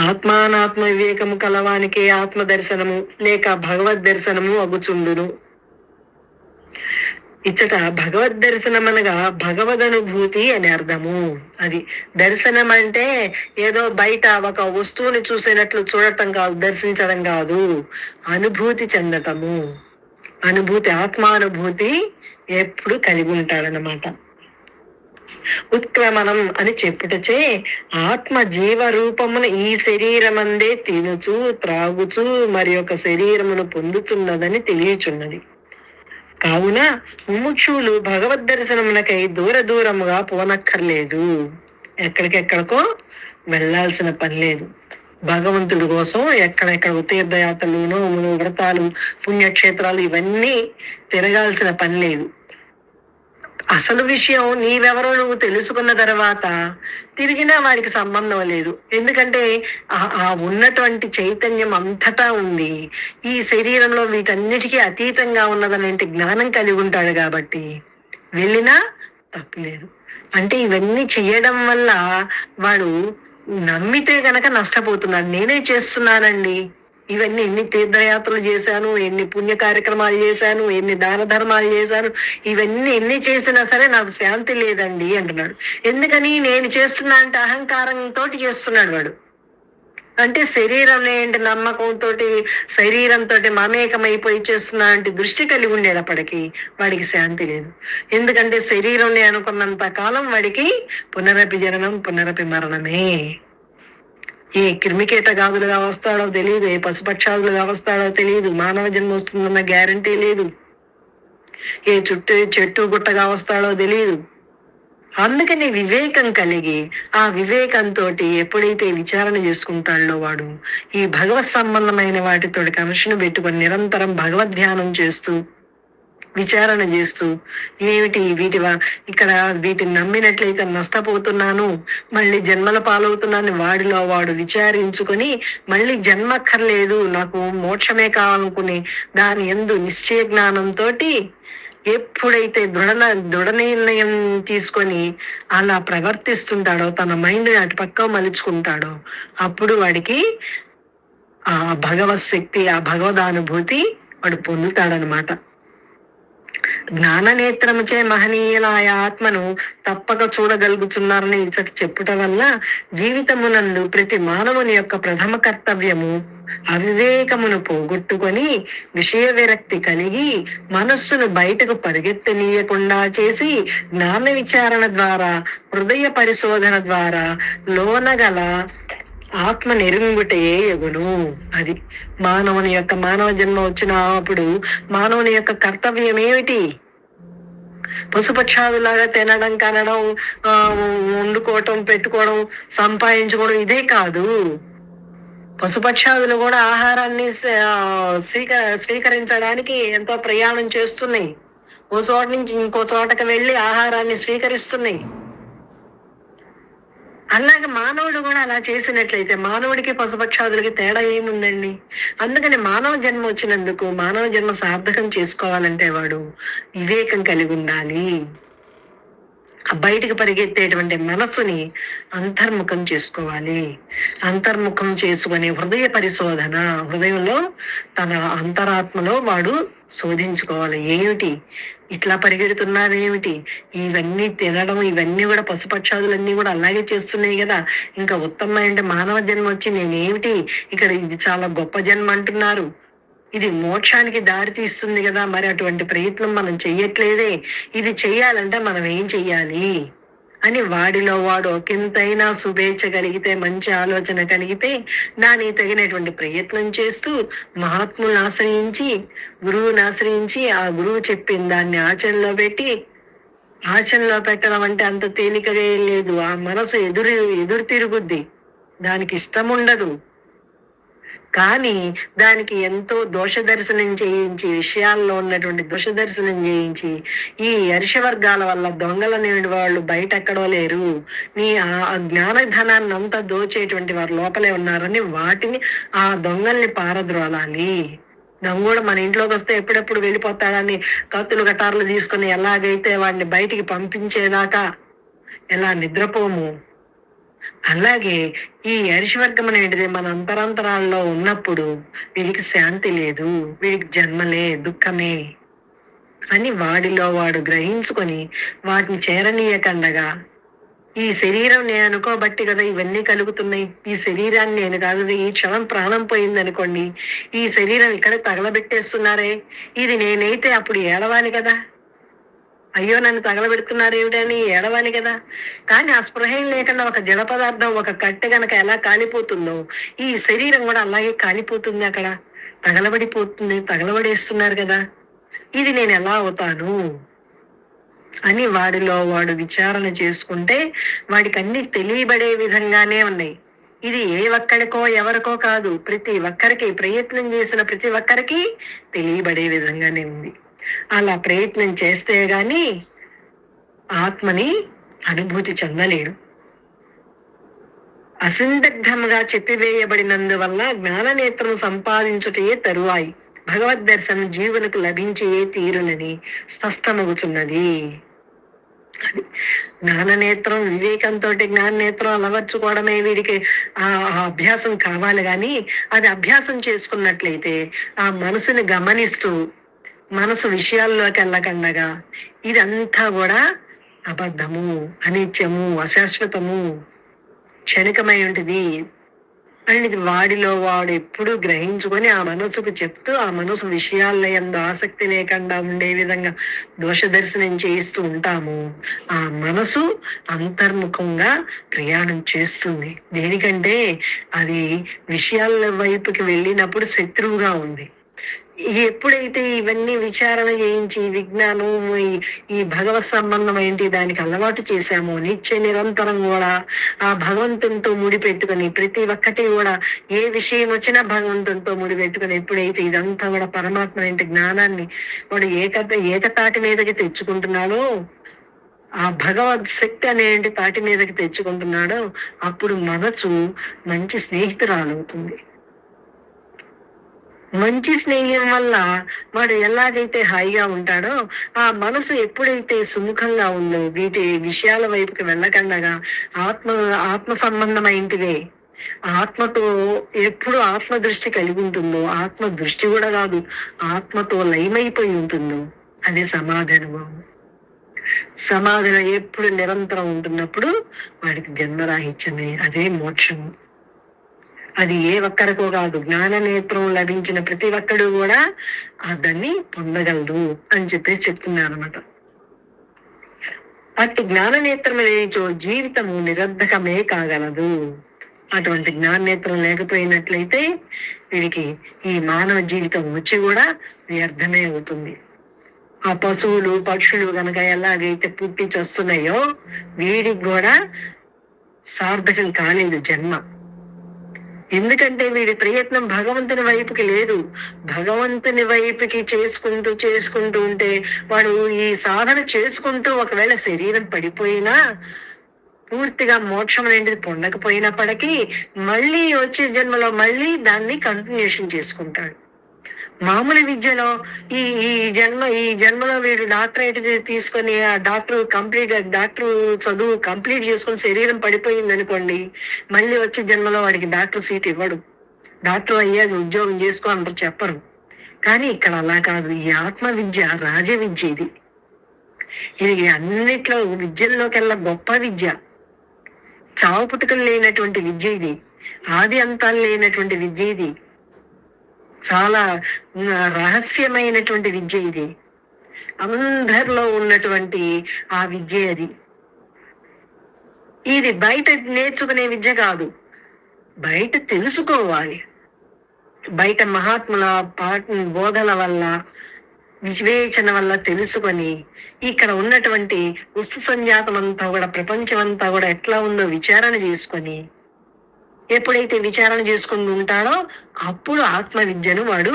ఆత్మానాత్మ వివేకము కలవానికి ఆత్మ దర్శనము లేక భగవద్ దర్శనము అగుచుండును. ఇచ్చట భగవద్ దర్శనం అనగా భగవద్ అనుభూతి అని అర్థము. అది దర్శనం అంటే ఏదో బయట ఒక వస్తువుని చూసేటట్లు చూడటం కాదు, దర్శించడం కాదు, అనుభూతి చెందటము. అనుభూతి, ఆత్మానుభూతి ఎప్పుడు కలిగి ఉంటాడనమాట. ఉత్క్రమణం అని చెప్పుటచే ఆత్మ జీవ రూపమును ఈ శరీరమందే తినుచు త్రాగుచు మరి ఒక శరీరమును పొందుతున్నదని తెలియచున్నది. కావున ముముక్షువులు భగవద్ దర్శనమునకై దూరముగా పోనక్కర్లేదు, ఎక్కడికెక్కడికో వెళ్లాల్సిన పని లేదు. భగవంతుడి కోసం ఎక్కడెక్కడ తీర్థయాత్రలు, నోములు, వ్రతాలు, పుణ్యక్షేత్రాలు ఇవన్నీ తిరగాల్సిన పని లేదు. అసలు విషయం నీవెవరో నువ్వు తెలుసుకున్న తర్వాత తిరిగినా వాడికి సంబంధం లేదు. ఎందుకంటే ఆ ఉన్నటువంటి చైతన్యం అంతటా ఉంది. ఈ శరీరంలో వీటన్నిటికీ అతీతంగా ఉన్నదనేంటి జ్ఞానం కలిగి ఉంటాడు కాబట్టి వెళ్ళినా తప్పులేదు. అంటే ఇవన్నీ చేయడం వల్ల వాడు నమ్మితే గనక నష్టపోతున్నాడు. నేనే చేస్తున్నానండి, ఇవన్నీ ఎన్ని తీర్థయాత్రలు చేశాను, ఎన్ని పుణ్య కార్యక్రమాలు చేశాను, ఎన్ని దాన ధర్మాలు చేశాను, ఇవన్నీ ఎన్ని చేసినా సరే నాకు శాంతి లేదండి అంటున్నాడు. ఎందుకని? నేను చేస్తున్నా అంటే అహంకారంతో చేస్తున్నాడు వాడు. అంటే శరీరం ఏంటి నమ్మకంతో, శరీరంతో మమేకమైపోయి చేస్తున్నా అంటే దృష్టి కలిగి ఉండేటప్పటికీ వాడికి శాంతి లేదు. ఎందుకంటే శరీరం అనుకున్నంత కాలం వాడికి పునరపి జననం పునరపి మరణమే. ఏ క్రిమికీటగాదులుగా వస్తాడో తెలియదు, ఏ పశుపక్షాదులుగా వస్తాడో తెలియదు, మానవ జన్మ వస్తుందన్న గ్యారంటీ లేదు, ఏ చెట్టు గుట్టగా వస్తాడో తెలియదు. అందుకని వివేకం కలిగి ఆ వివేకంతో ఎప్పుడైతే విచారణ చేసుకుంటాడో వాడు ఈ భగవత్ సంబంధమైన వాటితో కనెక్షన్ పెట్టుకొని నిరంతరం భగవద్ ధ్యానం చేస్తూ విచారణ చేస్తూ ఏమిటి ఇక్కడ వీటిని నమ్మినట్లయితే నష్టపోతున్నాను, మళ్ళీ జన్మల పాలవుతున్నాను వాడిలో వాడు విచారించుకొని మళ్ళీ జన్మక్కర్లేదు, నాకు మోక్షమే కావాలనుకుని దాని యందు నిశ్చయ జ్ఞానంతో ఎప్పుడైతే దృఢ నిర్ణయం తీసుకొని అలా ప్రవర్తిస్తుంటాడో, తన మైండ్ అటు పక్క మలుచుకుంటాడో, అప్పుడు వాడికి ఆ భగవత్ శక్తి, ఆ భగవదానుభూతి వాడు పొందుతాడనమాట. జ్ఞాననేత్రముచే మహనీయుల ఆ ఆత్మను తప్పక చూడగలుగుతున్నారని ఇచ్చట చెప్పుట వల్ల జీవితమునందు ప్రతి మానవుని యొక్క ప్రథమ కర్తవ్యము అవివేకమును పోగొట్టుకొని విషయ విరక్తి కలిగి మనస్సును బయటకు పరిగెత్తనీయకుండా చేసి జ్ఞాన విచారణ ద్వారా, హృదయ పరిశోధన ద్వారా లోనగల ఆత్మ నెరుగుటయే ఎగును. అది మానవ జన్మ వచ్చిన అప్పుడు మానవుని యొక్క కర్తవ్యం ఏమిటి? పశుపక్షాదులాగా తినడం, కనడం, వండుకోవటం, పెట్టుకోవడం, సంపాదించుకోవడం ఇదే కాదు. పశుపక్షాదులు కూడా ఆహారాన్ని స్వీకరించడానికి ఎంతో ప్రయాణం చేస్తున్నాయి. ఓ చోట నుంచి ఇంకో చోటకి వెళ్ళి ఆహారాన్ని స్వీకరిస్తున్నాయి. అలాగే మానవుడు కూడా అలా చేసినట్లయితే మానవుడికి పశుపక్షాదులకి తేడా ఏముందండి? అందుకని మానవ జన్మ వచ్చినందుకు మానవ జన్మ సార్థకం చేసుకోవాలంటే వాడు వివేకం కలిగి ఉండాలి. బయటకు పరిగెత్తేటువంటి మనసుని అంతర్ముఖం చేసుకోవాలి. అంతర్ముఖం చేసుకుని హృదయ పరిశోధన, హృదయంలో తన అంతరాత్మలో వాడు శోధించుకోవాలి. ఏమిటి ఇట్లా పరిగెడుతున్నారేమిటి, ఇవన్నీ తినడం, ఇవన్నీ కూడా పశుపక్షాదులన్నీ కూడా అలాగే చేస్తున్నాయి కదా, ఇంకా ఉత్తమమైన మానవ జన్మ వచ్చి నేనేమిటి ఇక్కడ, ఇది చాలా గొప్ప జన్మ అంటున్నారు, ఇది మోక్షానికి దారి తీస్తుంది కదా, మరి అటువంటి ప్రయత్నం మనం చెయ్యట్లేదే, ఇది చెయ్యాలంటే మనం ఏం చెయ్యాలి అని వాడిలో వాడు ఒకంతైనా శుభేచ్ఛ కలిగితే, మంచి ఆలోచన కలిగితే దానికి తగినటువంటి ప్రయత్నం చేస్తూ మహాత్ములను ఆశ్రయించి, గురువుని ఆశ్రయించి ఆ గురువు చెప్పిన దాన్ని ఆచరణలో పెట్టడం అంటే అంత తేలికగా లేదు. ఆ మనసు ఎదురు తిరుగుద్ది, దానికి ఇష్టం ఉండదు. కానీ దానికి ఎంతో దోష దర్శనం చేయించి, విషయాల్లో ఉన్నటువంటి దోష దర్శనం చేయించి, ఈ అరిషవర్గాల వల్ల దొంగలనేటువంటి వాళ్ళు బయట ఎక్కడో లేరు, నీ ఆ జ్ఞానధనాన్ని అంతా దోచేటువంటి వారు లోపలే ఉన్నారని వాటిని, ఆ దొంగల్ని పారద్రోలాలి. దొంగ మన ఇంట్లోకి వస్తే ఎప్పుడెప్పుడు వెళ్ళిపోతాడని కత్తులు గటార్లు తీసుకుని ఎలాగైతే వాడిని బయటికి పంపించేదాకా ఎలా నిద్రపోము, అలాగే ఈ అరిషవర్గం అనేటిది మన అంతరాంతరాల్లో ఉన్నప్పుడు వీడికి శాంతి లేదు, వీడికి జన్మలే దుఃఖమే అని వాడిలో వాడు గ్రహించుకొని వాటిని చేరనీయకండగా, ఈ శరీరం నేను అనుకోబట్టి కదా ఇవన్నీ కలుగుతున్నాయి, ఈ శరీరాన్ని నేను కాదు, ఈ క్షణం ప్రాణం పోయింది అనుకోండి, ఈ శరీరం ఇక్కడే తగలబెట్టేస్తున్నారే, ఇది నేనైతే అప్పుడు ఏడవాలి కదా, అయ్యో నన్ను తగలబెడుతున్నారు ఏమిటని ఏడవాలి కదా. కానీ ఆ స్పృహం లేకుండా ఒక జడ పదార్థం, ఒక కట్టె గనక ఎలా కాలిపోతుందో ఈ శరీరం కూడా అలాగే కాలిపోతుంది, అక్కడ తగలబడేస్తున్నారు కదా, ఇది నేను ఎలా అవుతాను అని వాడిలో వాడు విచారణ చేసుకుంటే వాడికి అన్ని తెలియబడే విధంగానే ఉన్నాయి. ఇది ఏ ఒక్కడికో ఎవరికో కాదు, ప్రతి ఒక్కరికి, ప్రయత్నం చేసిన ప్రతి ఒక్కరికి తెలియబడే విధంగానే ఉంది. అలా ప్రయత్నం చేస్తే గాని ఆత్మని అనుభూతి చెందలేడు. అసందిగ్ధముగా చెప్పివేయబడినందువల్ల జ్ఞాననేత్రం సంపాదించుటయే తరువాయి భగవద్ దర్శనం జీవులకు లభించే తీరునని స్పష్టమవుతున్నది. అది జ్ఞాననేత్రం, వివేకంతో జ్ఞాననేత్రం అలవర్చుకోవడమే వీడికి ఆ అభ్యాసం కావాలి. కానీ అది అభ్యాసం చేసుకున్నట్లయితే ఆ మనసుని గమనిస్తూ మనసు విషయాల్లోకి వెళ్ళకండగా ఇదంతా కూడా అబద్ధము, అనిత్యము, అశాశ్వతము, క్షణికమై ఉంటుంది, అనేది వాడిలో వాడు ఎప్పుడు గ్రహించుకొని ఆ మనసుకు చెప్తూ ఆ మనసు విషయాల్లో ఎందు ఆసక్తి లేకుండా ఉండే విధంగా దోష దర్శనం చేయిస్తూ ఉంటాము. ఆ మనసు అంతర్ముఖంగా ప్రయాణం చేస్తుంది. దేనికంటే అది విషయాల వైపుకి వెళ్ళినప్పుడు శత్రువుగా ఉంది. ఎప్పుడైతే ఇవన్నీ విచారణ చేయించి విజ్ఞానం ఈ భగవత్ సంబంధం ఏంటి దానికి అలవాటు చేశామో, నిత్య నిరంతరం కూడా ఆ భగవంతునితో ముడిపెట్టుకుని ప్రతి ఒక్కటి కూడా ఏ విషయం వచ్చినా భగవంతునితో ముడిపెట్టుకుని ఎప్పుడైతే ఇదంతా కూడా పరమాత్మ ఏంటి జ్ఞానాన్ని వాడు ఏకతాటి మీదకి తెచ్చుకుంటున్నాడో, ఆ భగవద్ శక్తి అనేటి తాటి మీదకి తెచ్చుకుంటున్నాడో, అప్పుడు మనసు మంచి స్నేహితురాలు అవుతుంది. మంచి స్నేహం వల్ల వాడు ఎలాగైతే హాయిగా ఉంటాడో, ఆ మనసు ఎప్పుడైతే సుముఖంగా ఉందో, వీటి విషయాల వైపుకి వెళ్ళకుండగా ఆత్మ సంబంధమైంటివే ఆత్మతో ఎప్పుడు ఆత్మ దృష్టి కలిగి ఉంటుందో, ఆత్మ దృష్టి కూడా కాదు, ఆత్మతో లయమైపోయి ఉంటుందో అదే సమాధానం. సమాధిలో ఎప్పుడు నిరంతరం ఉంటున్నప్పుడు వాడికి జన్మరాహిత్యమే, అదే మోక్షము. అది ఏ ఒక్కరికో కాదు, జ్ఞాన నేత్రం లభించిన ప్రతి ఒక్కడు కూడా దాన్ని పొందగలరు అని చెప్పేసి చెప్తున్నారు అనమాట. అటు జ్ఞాన నేత్రం లేచో జీవితము నిరర్ధకమే కాగలదు. అటువంటి జ్ఞాన నేత్రం లేకపోయినట్లయితే వీడికి ఈ మానవ జీవితం వచ్చి కూడా వ్యర్థమే అవుతుంది. ఆ పశువులు పక్షులు గనక ఎలాగైతే పుట్టి చస్తున్నాయో, వీడికి కూడా సార్థకం కాలేదు జన్మ. ఎందుకంటే వీడి ప్రయత్నం భగవంతుని వైపుకి లేదు. భగవంతుని వైపుకి చేసుకుంటూ ఉంటే వాడు ఈ సాధన చేసుకుంటూ ఒకవేళ శరీరం పడిపోయినా, పూర్తిగా మోక్షం అనేది పొందకపోయినప్పటికీ మళ్ళీ వచ్చే జన్మలో మళ్ళీ దాన్ని కంటిన్యూషన్ చేసుకుంటాడు. మామూలు విద్యలో ఈ జన్మలో వీడు డాక్టరేట్ తీసుకొని ఆ డాక్టర్ చదువు కంప్లీట్ చేసుకొని శరీరం పడిపోయింది అనుకోండి, మళ్ళీ వచ్చే జన్మలో వాడికి డాక్టర్ సీట్ ఇవ్వడు. డాక్టర్ అయ్యాక ఉద్యోగం చేసుకో అంటారు, చెప్పరు. కానీ ఇక్కడ అలా కాదు. ఈ ఆత్మ విద్య రాజ విద్య. ఇది అన్నిట్లో విద్యల్లోకెల్లా గొప్ప విద్య. చావు పుట్టుకలు లేనటువంటి విద్య ఇది. ఆది అంతాలు లేనటువంటి విద్య ఇది. చాలా రహస్యమైనటువంటి విద్య ఇది. అందరిలో ఉన్నటువంటి ఆ విద్య అది. ఇది బయట నేర్చుకునే విద్య కాదు, బయట తెలుసుకోవాలి. బయట మహాత్ముల బోధల వల్ల, వివేచన వల్ల తెలుసుకొని ఇక్కడ ఉన్నటువంటి వస్తు సంజాతం అంతా కూడా, ప్రపంచం అంతా కూడా ఎట్లా ఉందో విచారణ చేసుకొని, ఎప్పుడైతే విచారణ చేసుకుని ఉంటాడో అప్పుడు ఆత్మ విద్యను వాడు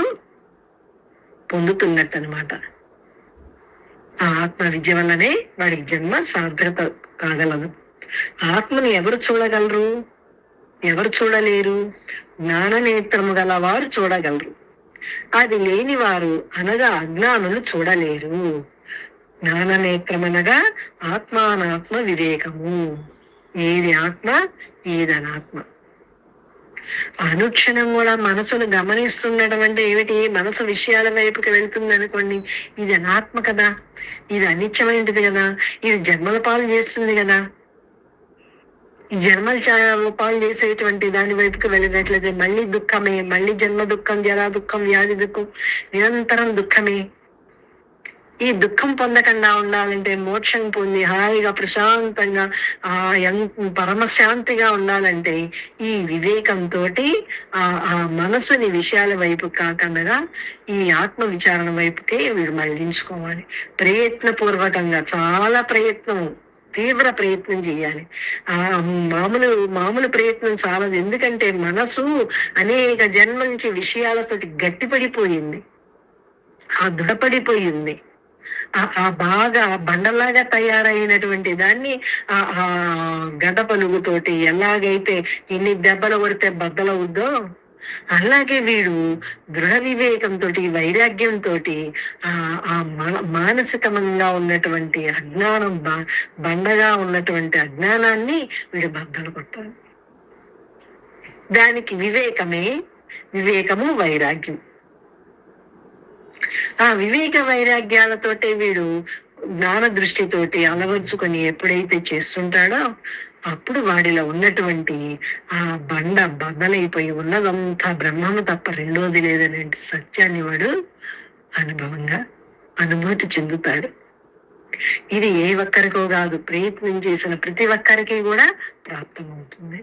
పొందుతున్నట్టు అనమాట. ఆ ఆత్మ విద్య వల్లనే వాడికి జన్మ సార్థకత కాగలదు. ఆత్మని ఎవరు చూడగలరు? ఎవరు చూడలేరు? జ్ఞాన నేత్రము గల వారు చూడగలరు. అది లేని వారు అనగా అజ్ఞానులు చూడలేరు. జ్ఞాన నేత్రం అనగా ఆత్మానాత్మ వివేకము. ఏది ఆత్మ, ఏది అనాత్మ. అనుక్షణం కూడా మనసును గమనిస్తుండడం అంటే ఏమిటి? మనసు విషయాల వైపుకి వెళ్తుంది అనుకోండి, ఇది అనాత్మ కదా, ఇది అనిత్యమైనది కదా, ఇది జన్మల పాలు చేస్తుంది కదా. ఈ జన్మల పాలు చేసేటువంటి దాని వైపుకి వెళ్ళినట్లయితే మళ్ళీ దుఃఖమే, మళ్ళీ జన్మ దుఃఖం, జరా దుఃఖం, వ్యాధి దుఃఖం, నిరంతరం దుఃఖమే. ఈ దుఃఖం పొందకుండా ఉండాలంటే, మోక్షం పొంది హాయిగా ప్రశాంతంగా పరమశాంతిగా ఉండాలంటే ఈ వివేకంతో ఆ మనసుని విషయాల వైపు కాకుండా ఈ ఆత్మ విచారణ వైపుకే వీడు మళ్ళించుకోవాలి. ప్రయత్నపూర్వకంగా, చాలా ప్రయత్నం, తీవ్ర ప్రయత్నం చేయాలి. మామూలు ప్రయత్నం చాలదు. ఎందుకంటే మనసు అనేక జన్మల నుంచి విషయాలతోటి గట్టిపడిపోయింది, దృఢపడిపోయింది. బాగా బండలాగా తయారైనటువంటి దాన్ని ఆ గడ్డ పలుగుతోటి ఎలాగైతే ఎన్ని దెబ్బలు కొడితే బద్దలవుద్దో, అలాగే వీడు దృఢ వివేకంతో, వైరాగ్యంతో ఆ మానసికంగా ఉన్నటువంటి అజ్ఞానం, బండగా ఉన్నటువంటి అజ్ఞానాన్ని వీడు బద్దలు కొట్టాలి. దానికి వివేకము వైరాగ్యం. ఆ వివేక వైరాగ్యాలతోటే వీడు జ్ఞాన దృష్టితోటి అలవర్చుకొని ఎప్పుడైతే చేస్తుంటాడో అప్పుడు వాడిలో ఉన్నటువంటి ఆ బండ బద్దలైపోయి ఉన్నదంతా బ్రహ్మము తప్ప రెండోది లేదనే సత్యాన్ని వాడు అనుభవంగా అనుభూతి చెందుతాడు. ఇది ఏ ఒక్కరికో కాదు, ప్రయత్నం చేసిన ప్రతి ఒక్కరికి కూడా ప్రాప్తమవుతుంది.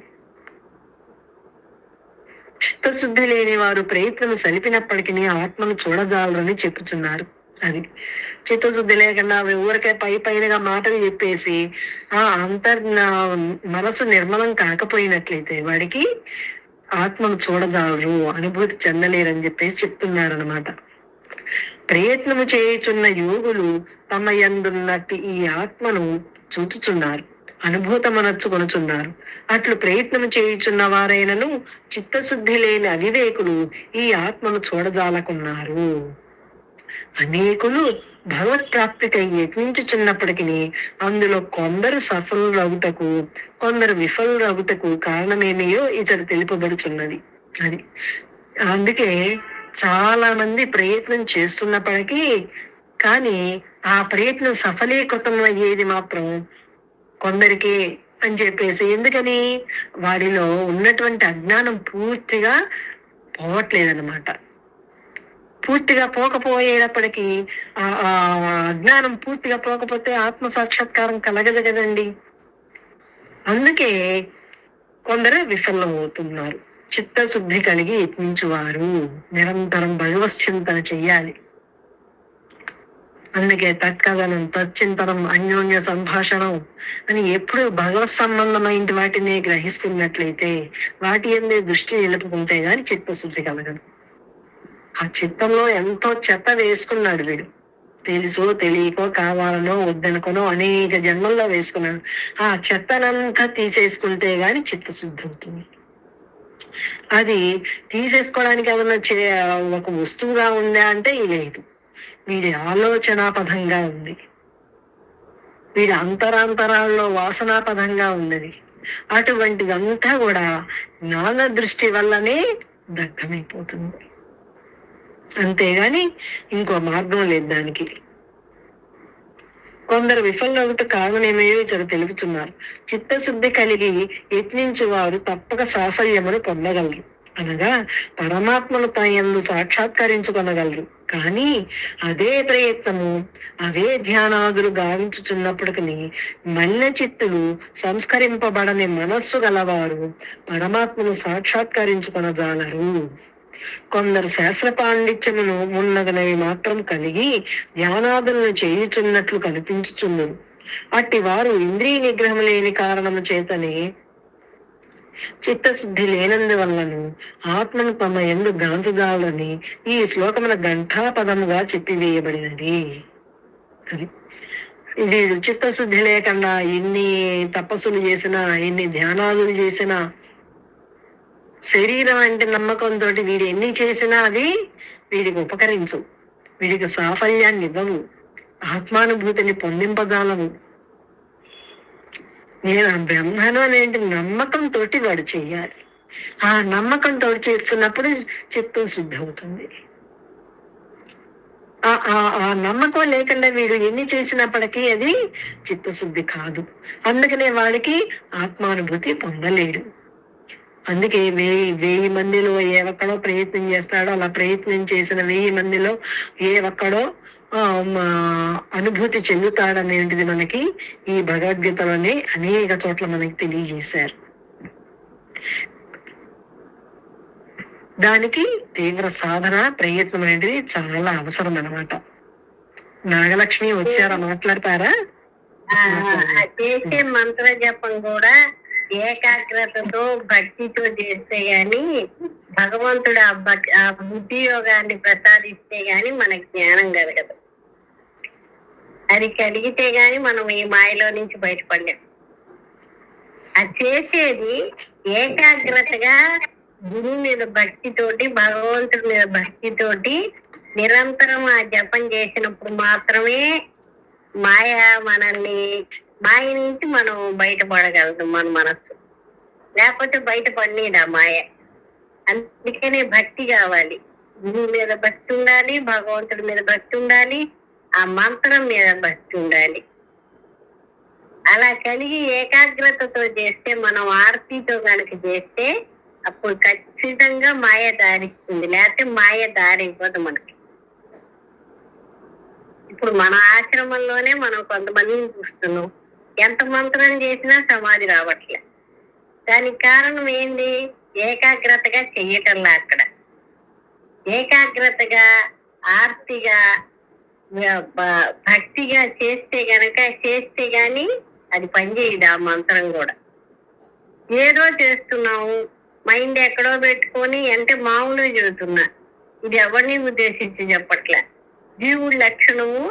చిత్తశుద్ధి లేని వారు ప్రయత్నం సలిపినప్పటికీ ఆత్మను చూడజాలరని చెప్పుచున్నారు. అది చిత్తశుద్ధి లేకుండా ఊరికే పైనగా మాటలు చెప్పేసి ఆ మనసు నిర్మలం కాకపోయినట్లయితే వాడికి ఆత్మను చూడజాలరు, అనుభూతి చెందలేరని చెప్పేసి చెప్తున్నారనమాట. ప్రయత్నము చేయుచున్న యోగులు తమ యందున్నట్టు ఈ ఆత్మను చూచుచున్నారు, అనుభూతమనర్చుకొనుచున్నారు. అట్లు ప్రయత్నము చేయుచున్న వారైనను చిత్తశుద్ధి లేని అవివేకులు ఈ ఆత్మను చూడజాలకున్నారు. అనేకులు భగవత్ ప్రాప్తికై యత్నించుచున్నప్పటికీ అందులో కొందరు సఫలురగుటకు కొందరు విఫలురగుటకు కారణమేమియో ఇతడు తెలుపబడుచున్నది. అది అందుకే చాలా మంది ప్రయత్నం చేస్తున్నప్పటికీ కానీ ఆ ప్రయత్నం సఫలీకృతం అయ్యేది మాత్రం కొందరికి అని చెప్పేసి, ఎందుకని వాడిలో ఉన్నటువంటి అజ్ఞానం పూర్తిగా పోవట్లేదన్నమాట. పూర్తిగా పోకపోయేటప్పటికీ ఆ అజ్ఞానం పూర్తిగా పోకపోతే ఆత్మ సాక్షాత్కారం కలగదు కదండి. అందుకే కొందరు విఫలం అవుతున్నారు. చిత్తశుద్ధి కలిగి యత్నించువారు నిరంతరం భగవత్ చింతన చెయ్యాలి. అందుకే తత్కథనం, తచ్చింతనం, అన్యోన్య సంభాషణం అని ఎప్పుడు భగవత్ సంబంధమైన వాటిని గ్రహిస్తున్నట్లయితే వాటి ఎందే దృష్టి నిలుపుకుంటే గాని చిత్తశుద్ధి కలగదు. ఆ చిత్తంలో ఎంతో చెత్త వేసుకున్నాడు వీడు, తెలుసో తెలియకో కావాలనో వద్దనుకోనో అనేక జన్మల్లో వేసుకున్నాడు. ఆ చెత్తనంతా తీసేసుకుంటే గాని చిత్తశుద్ధి అవుతుంది. అది తీసేసుకోవడానికి ఏమన్నా ఒక వస్తువుగా ఉందా అంటే లేదు, వీడి ఆలోచనాపథంగా ఉంది, వీడి అంతరాంతరాల్లో వాసనాపథంగా ఉన్నది. అటువంటిదంతా కూడా జ్ఞాన దృష్టి వల్లనే దగ్ధమైపోతుంది, అంతేగాని ఇంకో మార్గం లేదు దానికి. కొందరు విఫలమవుట కారణమేమో ఇతడు తెలుపుతున్నారు. చిత్తశుద్ధి కలిగి యత్నించు వారు తప్పక సాఫల్యమును పొందగలరు, అనగా పరమాత్మను తయందు సాక్షాత్కరించుకొనగలరు. కానీ అదే ప్రయత్నము అవే ధ్యానాదులు గావించుచున్నప్పటికీ మల్ల చిత్తులు సంస్కరింపబడని మనస్సు గలవారు పరమాత్మను సాక్షాత్కరించుకొనజాలరు. కొందరు శాస్త్ర పాండిత్యమును ఉన్నదనవి మాత్రం కలిగి ధ్యానాదులను చేయుచున్నట్లు కనిపించుచున్నారు. అట్టి వారు ఇంద్రియ నిగ్రహం లేని కారణము చేతనే చిత్తశుద్ధి లేనందువల్లను ఆత్మను తమ యందు గాంచజాలని ఈ శ్లోకమున ఘంటాపదముగా చెప్పివేయబడినది. అది వీడు చిత్తశుద్ధి లేకుండా ఎన్ని తపస్సులు చేసినా ఎన్ని ధ్యానాదులు చేసినా శరీరం అంటే నమ్మకంతో వీడు ఎన్ని చేసినా అది వీడికి ఉపకరించు, వీడికి సాఫల్యాన్ని ఇవ్వవు, ఆత్మానుభూతిని పొందింపజాలవు. నేను బ్రహ్మను అనేటి నమ్మకంతో వాడు చెయ్యాలి. ఆ నమ్మకంతో చేస్తున్నప్పుడు చిత్తం శుద్ధి అవుతుంది. ఆ నమ్మకం లేకుండా వీడు ఎన్ని చేసినప్పటికీ అది చిత్తశుద్ధి కాదు. అందుకనే వాడికి ఆత్మానుభూతి పొందలేడు. అందుకే 1000 మందిలో ఏ ఒక్కడో ప్రయత్నం చేస్తాడో అలా ప్రయత్నం చేసిన 1000 మందిలో ఏ ఒక్కడో అనుభూతి చెందుతాడనేటిది మనకి ఈ భగవద్గీతలోనే అనేక చోట్ల మనకి తెలియజేశారు. దానికి తీవ్ర సాధన ప్రయత్నం అనేది చాలా అవసరం అన్నమాట. నాగలక్ష్మి వచ్చారా, మాట్లాడతారా? చేసే మంత్ర జపం కూడా ఏకాగ్రతతో భక్తితో చేస్తే గాని భగవంతుడు ఆ బుద్ధి యోగాన్ని ప్రసాదిస్తే గాని మనకి జ్ఞానం కలగదు. అది కలిగితే గాని మనం ఈ మాయలో నుంచి బయటపడలేం. అది చేసేది ఏకాగ్రతగా గురువు మీద భక్తితోటి, భగవంతుడి మీద భక్తితోటి నిరంతరం ఆ జపం చేసినప్పుడు మాత్రమే మాయ మాయ నుంచి మనం బయటపడగలదు మన మనస్సు. లేకపోతే బయటపడలేదు ఆ మాయ. అందుకనే భక్తి కావాలి. గురువు మీద భక్తి ఉండాలి, భగవంతుడి మీద భక్తి ఉండాలి, ఆ మంత్రం మీద భక్తి ఉండాలి. అలా కలిగి ఏకాగ్రతతో చేస్తే, మనం ఆర్తితో కనుక చేస్తే అప్పుడు ఖచ్చితంగా మాయ దారిస్తుంది, లేకపోతే మాయ దారి ఇవ్వదు మనకి. ఇప్పుడు మన ఆశ్రమంలోనే మనం కొంతమందిని చూస్తున్నాం, ఎంత మంత్రం చేసినా సమాధి రావట్లే. దానికి కారణం ఏంటి? ఏకాగ్రతగా చెయ్యటంలా. అక్కడ ఏకాగ్రతగా, ఆర్తిగా, భక్తిగా చేస్తే గాని అది పనిచేయదు. ఆ మంత్రం కూడా ఏదో చేస్తున్నాము, మైండ్ ఎక్కడో పెట్టుకొని, అంటే మామూలుగా చెబుతున్నా, ఇది ఎవరిని ఉద్దేశించి చెప్పట్లే. జీవుడి లక్షణము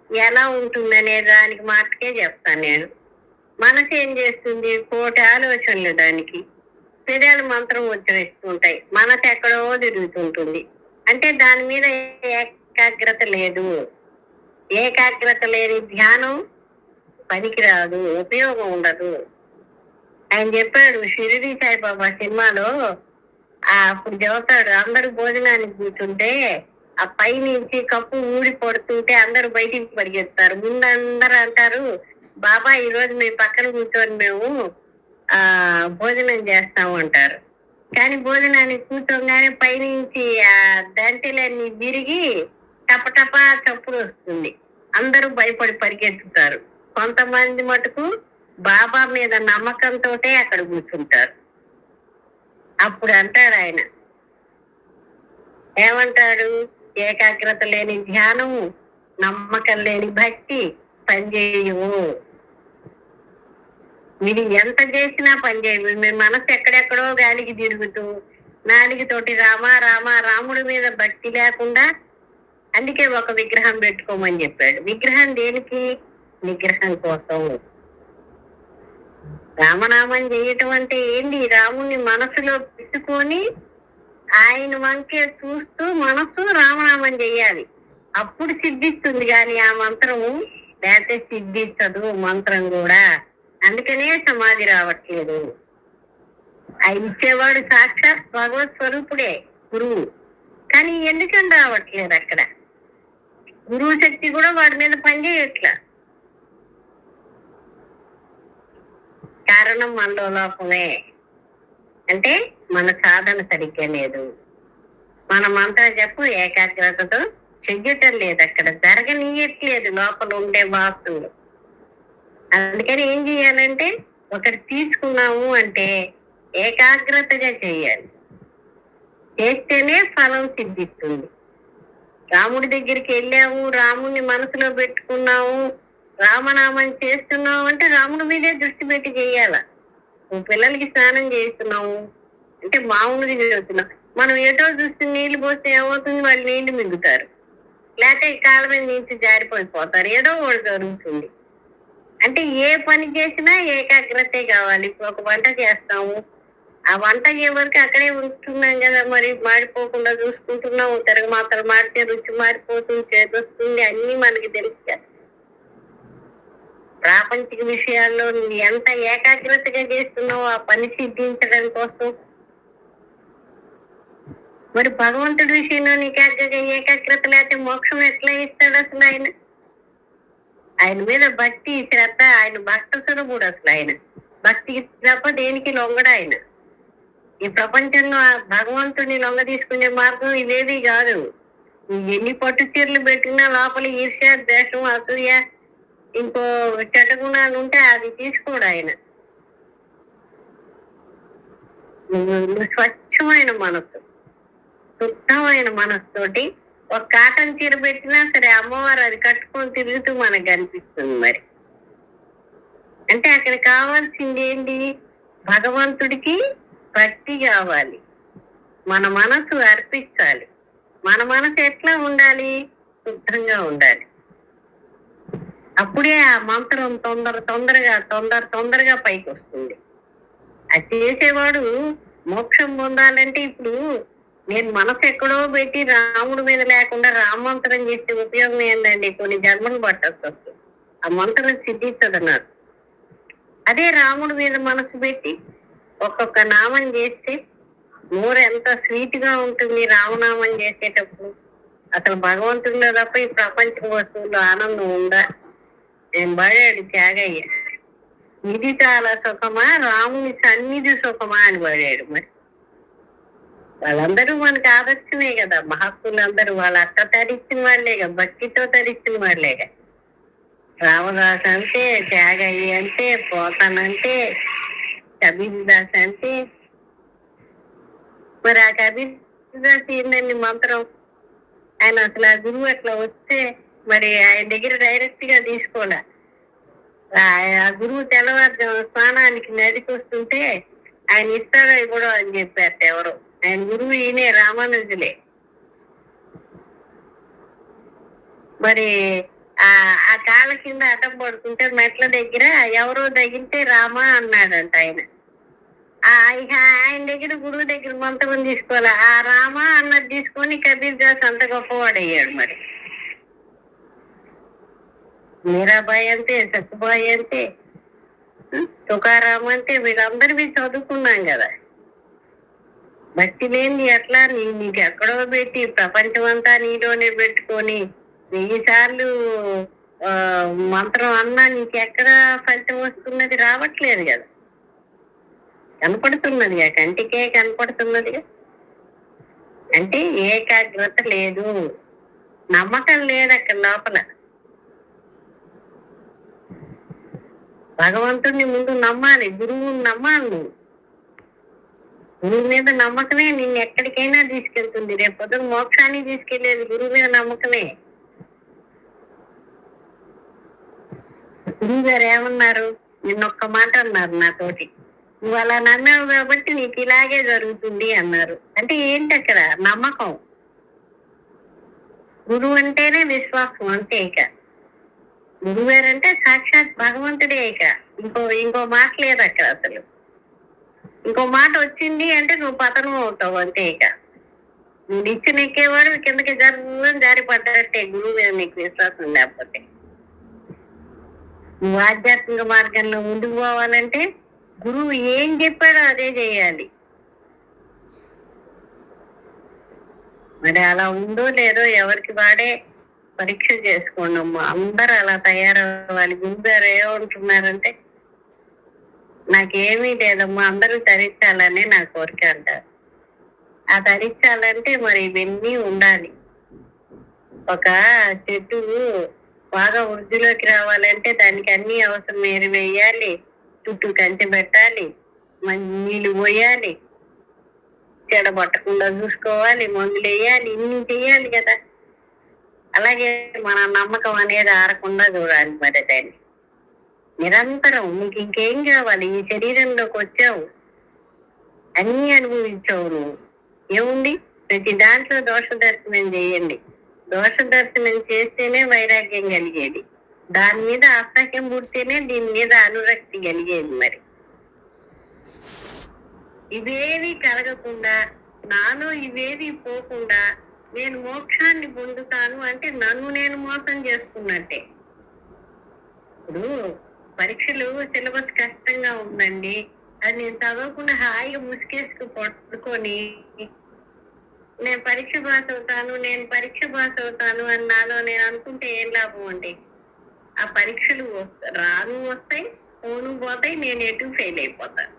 ఎలా ఉంటుందనే దానికి మాటకే చెప్తాను నేను. మనసు ఏం చేస్తుంది? కోటి ఆలోచనలు దానికి. పెదాలు మంత్రం ఉచ్చరిస్తుంటాయి, మనసు ఎక్కడో తిరుగుతుంటుంది. అంటే దాని మీద ఏకాగ్రత లేదు. ఏకాగ్రత లేని ధ్యానం పనికిరాదు, ఉపయోగం ఉండదు. ఆయన చెప్పాడు షిరిడి సాయిబాబా సినిమాలో, అప్పుడు చెబుతాడు, అందరూ భోజనానికి కూర్చుంటే ఆ పై నుంచి కప్పు ఊడి పడుతుంటే అందరూ బయటికి పరిగెత్తారు. ముందు అందరూ అంటారు, బాబా ఈ రోజు మీ పక్కన కూర్చొని మేము భోజనం చేస్తాము అంటారు. కానీ భోజనానికి కూర్చోగానే పైనుంచి ఆ దంటెలన్నీ విరిగి టపటపా చప్పుడు వస్తుంది, అందరూ భయపడి పరిగెత్తుతారు. కొంతమంది మటుకు బాబా మీద నమ్మకంతో అక్కడ కూర్చుంటారు. అప్పుడు అంటాడు ఆయన, ఏమంటాడు? ఏకాగ్రత లేని ధ్యానము, నమ్మకం లేని భక్తి పనిచేయవు. మీరు ఎంత చేసినా పనిచేయవు. మీ మనసు ఎక్కడెక్కడో గాలికి తిరుగుతూ నాలుగుతోటి రామ రామ, రాముడి మీద భక్తి లేకుండా. అందుకే ఒక విగ్రహం పెట్టుకోమని చెప్పాడు. విగ్రహం దేనికి? నిగ్రహం కోసం. రామనామం చేయటం అంటే ఏంటి? రాముని మనసులో పెట్టుకొని ఆయన వంకే చూస్తూ మనసు రామనామం చెయ్యాలి, అప్పుడు సిద్ధిస్తుంది. కానీ ఆ మంత్రము లేకపోతే సిద్ధించదు మంత్రం కూడా. అందుకనే సమాధి రావట్లేదు. ఆయన ఇచ్చేవాడు సాక్షాత్ భగవత్ స్వరూపుడే, గురువు. కానీ ఎందుకని రావట్లేదు? అక్కడ గురువు శక్తి కూడా వాడి మీద పనిచేయట్లా. కారణం మనలో లోపమే. అంటే మన సాధన సరిగ్గా లేదు. మన మంత్ర జపం ఏకాగ్రతతో చెయ్యటం లేదు, అక్కడ జరగనీయట్లేదు లోపల ఉండే వాసులు. అందుకని ఏం చెయ్యాలంటే, ఒకటి తీసుకున్నాము అంటే ఏకాగ్రతగా చెయ్యాలి. చేస్తేనే ఫలం సిద్ధిస్తుంది. రాముడి దగ్గరికి వెళ్ళాము, రాముడిని మనసులో పెట్టుకున్నాము, రామనామం చేస్తున్నావు అంటే రాముడి మీదే దృష్టి పెట్టి చెయ్యాల. పిల్లలకి స్నానం చేస్తున్నాము అంటే మామూలుగా చదువుతున్నాం. మనం ఏటో చూస్తే నీళ్లు పోస్తే ఏమవుతుంది? వాళ్ళు నీళ్లు మింగుతారు, లేకపోతే కాళ్ళ మీద నుంచి జారిపోయిపోతారు, ఏదో ఒకటి జరుగుతుంది. అంటే ఏ పని చేసినా ఏకాగ్రతే కావాలి. ఇప్పుడు ఒక వంట చేస్తాము, ఆ వంట వరకు అక్కడే ఉంటున్నాం కదా, మరి మాడిపోకుండా చూసుకుంటున్నాము. తిరగ మాత్రం మాడితే రుచి మారిపోతుంది, చేదొస్తుంది, అన్ని మనకి తెలుసు కదా. ప్రాపంచిక విషయాల్లో నువ్వు ఎంత ఏకాగ్రతగా చేస్తున్నావు ఆ పని సిద్ధించడం కోసం. మరి భగవంతుడి విషయంలో నీకు ఏకాగ్రత లేకపోతే మోక్షం ఎట్లా ఇస్తాడు అసలు? ఆయన మీద భక్తి, శ్రద్ధ, ఆయన భక్త స్వరూపుడు. అసలు ఆయన భక్తికి తప్ప దేనికి లొంగడు ఆయన. ఈ ప్రపంచంలో భగవంతుడిని లొంగ తీసుకునే మార్గం ఇవేవి కాదు. ఎన్ని పట్టు చీరలు పెట్టినా లోపల ఈర్ష్య, ద్వేషం, అసూయ, ఇంకో చెడ్డ గుణాలు ఉంటే అది తీసుకోడు ఆయన. నువ్వు స్వచ్ఛమైన మనస్సు, శుద్ధమైన మనస్సుతోటి ఒక కాటన్ చీర పెట్టినా సరే అమ్మవారు అది కట్టుకొని తిరుగుతూ మనకు కనిపిస్తుంది. మరి అంటే అక్కడ కావాల్సింది ఏంటి? భగవంతుడికి భక్తి కావాలి, మన మనసు అర్పించాలి. మన మనసు ఎట్లా ఉండాలి? శుద్ధంగా ఉండాలి. అప్పుడే ఆ మంత్రం తొందరగా పైకి వస్తుంది. అది చేసేవాడు మోక్షం పొందాలంటే, ఇప్పుడు నేను మనసు ఎక్కడో పెట్టి రాముడి మీద లేకుండా రామమంత్రం చేసే ఉపయోగం ఏంటండి? కొన్ని జన్మలు పట్టాల్సి వస్తుంది, ఆ మంత్రం సిద్ధించదన్నారు. అదే రాముడి మీద మనసు పెట్టి ఒక్కొక్క నామం చేస్తే నోరు ఎంత స్వీట్ గా ఉంటుంది రామనామం చేసేటప్పుడు. అసలు భగవంతుడిలో తప్ప ఈ ప్రపంచ వస్తువుల్లో ఆనందం ఉందా? నేను పడాడు త్యాగయ్య. ఇది చాలా సుఖమా, రాముని సన్నిధి సుఖమా అని పడాడు. మరి వాళ్ళందరూ మనకి ఆదర్శమే కదా, మహాత్ములందరూ వాళ్ళ అక్క తరిచిన వాళ్ళేగా, భక్తితో తరిచిన వాళ్ళేగా. రామదాస్ అంటే, త్యాగయ్య అంటే, పోతన్ అంటే, కబీర్ దాస్ అంటే. మరి ఆ కబీర్ దాస్ ఏందండి మంత్రం? ఆయన అసలు ఆ గురువు అట్లా వస్తే మరి ఆయన దగ్గర డైరెక్ట్ గా తీసుకోలే. ఆ గురువు తెల్లవారు స్నానానికి నదికి వస్తుంటే ఆయన ఇస్తాడో ఇవ్వడో అని చెప్పారు ఎవరు. ఆయన గురువు ఈయనే, రామానుజులే. మరి ఆ కాళ్ళ కింద అడ్డం పడుతుంటే మెట్ల దగ్గర ఎవరో తగిలితే రామా అన్నాడంట ఆయన. ఆయన దగ్గర గురువు దగ్గర మంత్రం తీసుకోవాలి. ఆ రామా అన్నది తీసుకొని కబీర్ దాస్ అంత గొప్పవాడయ్యాడు. మరి మీరాబాయి అంతే, సత్తుబాయి అంతే, తుకారాం అంటే, వీళ్ళందరివి చదువుకున్నాం కదా. భక్తి లేని ఎట్లా నీకు ఎక్కడో పెట్టి ప్రపంచం అంతా నీలోనే పెట్టుకొని 1000 సార్లు మంత్రం అన్నా నీకెక్కడ ఫలితం వస్తున్నది? రావట్లేదు కదా. కనపడుతున్నదిగా, కంటికే కనపడుతున్నదిగా. అంటే ఏకాగ్రత లేదు, నమ్మకం లేదు అక్కడ లోపల. భగవంతుడిని ముందు నమ్మాలి, గురువుని నమ్మాలి నువ్వు. గురువు మీద నమ్మకమే నిన్ను ఎక్కడికైనా తీసుకెళ్తుంది. రేపు మోక్షాన్ని తీసుకెళ్లేది గురువు మీద నమ్మకమే. గురువు గారు ఏమన్నారు? నిన్నొక్క మాట అన్నారు నాతోటి, నువ్వు అలా నమ్మావు కాబట్టి నీకు ఇలాగే జరుగుతుంది అన్నారు. అంటే ఏంటి అక్కడ? నమ్మకం. గురువు అంటేనే విశ్వాసం, అంతే. ఇక గురువు గారు అంటే సాక్షాత్ భగవంతుడే. ఇక ఇంకో మాట లేదు అక్కడ అసలు. ఇంకో మాట వచ్చింది అంటే నువ్వు పతనం అవుతావు, అంతే. ఇక నువ్వు నిచ్చెన ఎక్కేవాడు కిందకి జారి పడ్డట్టే, గురువు మీద నీకు విశ్వాసం లేకపోతే. నువ్వు ఆధ్యాత్మిక మార్గంలో ముందుకు పోవాలంటే గురువు ఏం చెప్పాడో అదే చేయాలి. మరి అలా ఉందో లేదో ఎవరికి వాడే పరీక్ష చేసుకోండి అమ్మా. అందరూ అలా తయారవ్వాలి. గురువు గారు ఏమంటున్నారంటే, నాకేమీ లేదమ్మా, అందరూ తరించాలని నా కోరిక అంటారు. ఆ తరించాలంటే మరి ఇవన్నీ ఉండాలి. ఒక చెట్టు బాగా వృద్ధిలోకి రావాలంటే దానికి అన్ని అవసరం. ఏరు వేయాలి, చుట్టూ కంచె పెట్టాలి, నీళ్లు పోయాలి, చెడబట్టకుండా చూసుకోవాలి, మందులు వేయాలి, ఇన్ని చెయ్యాలి కదా. అలాగే మన నమ్మకం అనేది ఆరకుండా చూడాలి. మరి దాన్ని నిరంతరం నీకు ఇంకేం కావాలి? ఈ శరీరంలోకి వచ్చావు, అన్ని అనుభవించావు నువ్వు. ఏముంది? ప్రతి దాంట్లో దోష దర్శనం చేయండి. దోష దర్శనం చేస్తేనే వైరాగ్యం కలిగేది. దాని మీద అసహ్యం పుడితేనే దీని మీద అనురక్తి కలిగేది. మరి ఇవేవి కలగకుండా, నాలో ఇవేవి పోకుండా నేను మోక్షాన్ని పొందుతాను అంటే నన్ను నేను మోసం చేసుకున్నట్టే. ఇప్పుడు పరీక్షలు సిలబస్ కష్టంగా ఉందండి, అది నేను చదవకుండా హాయిగా ముసుకేసుకు పట్టుకొని నేను పరీక్ష పాస్ అవుతాను అని నాలో నేను అనుకుంటే ఏం లాభం అండి? ఆ పరీక్షలు రాను వస్తాయి, పోను పోతాయి, నేను ఎటు ఫెయిల్ అయిపోతాను.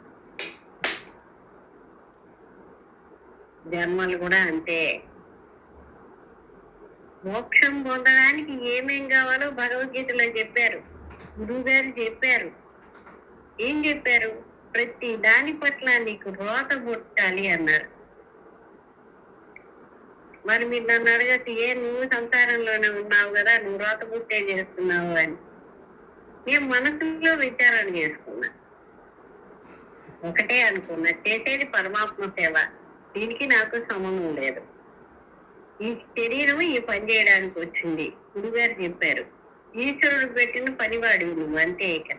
జన్మలు కూడా అంతే. మోక్షం పొందడానికి ఏమేం కావాలో భగవద్గీతలో చెప్పారు, గురువు గారు చెప్పారు. ఏం చెప్పారు? ప్రతి దాని పట్ల నీకు రోత పుట్టాలి అన్నారు. మరి మీరు నన్ను అడగచ్చు, నువ్వు సంసారంలోనే ఉన్నావు కదా, నువ్వు రోత పుట్టే చేస్తున్నావు అని. నేను మనసులో విచారణ చేసుకున్నా, ఒకటే అనుకున్నా, చేసేది పరమాత్మ సేవ, దీనికి నాకు సంబంధం లేదు. ఈ శరీరం ఈ పని చేయడానికి వచ్చింది. గురుగారు చెప్పారు, ఈశ్వరుడు పెట్టిన పనివాడివి నువ్వు, అంతే. ఇక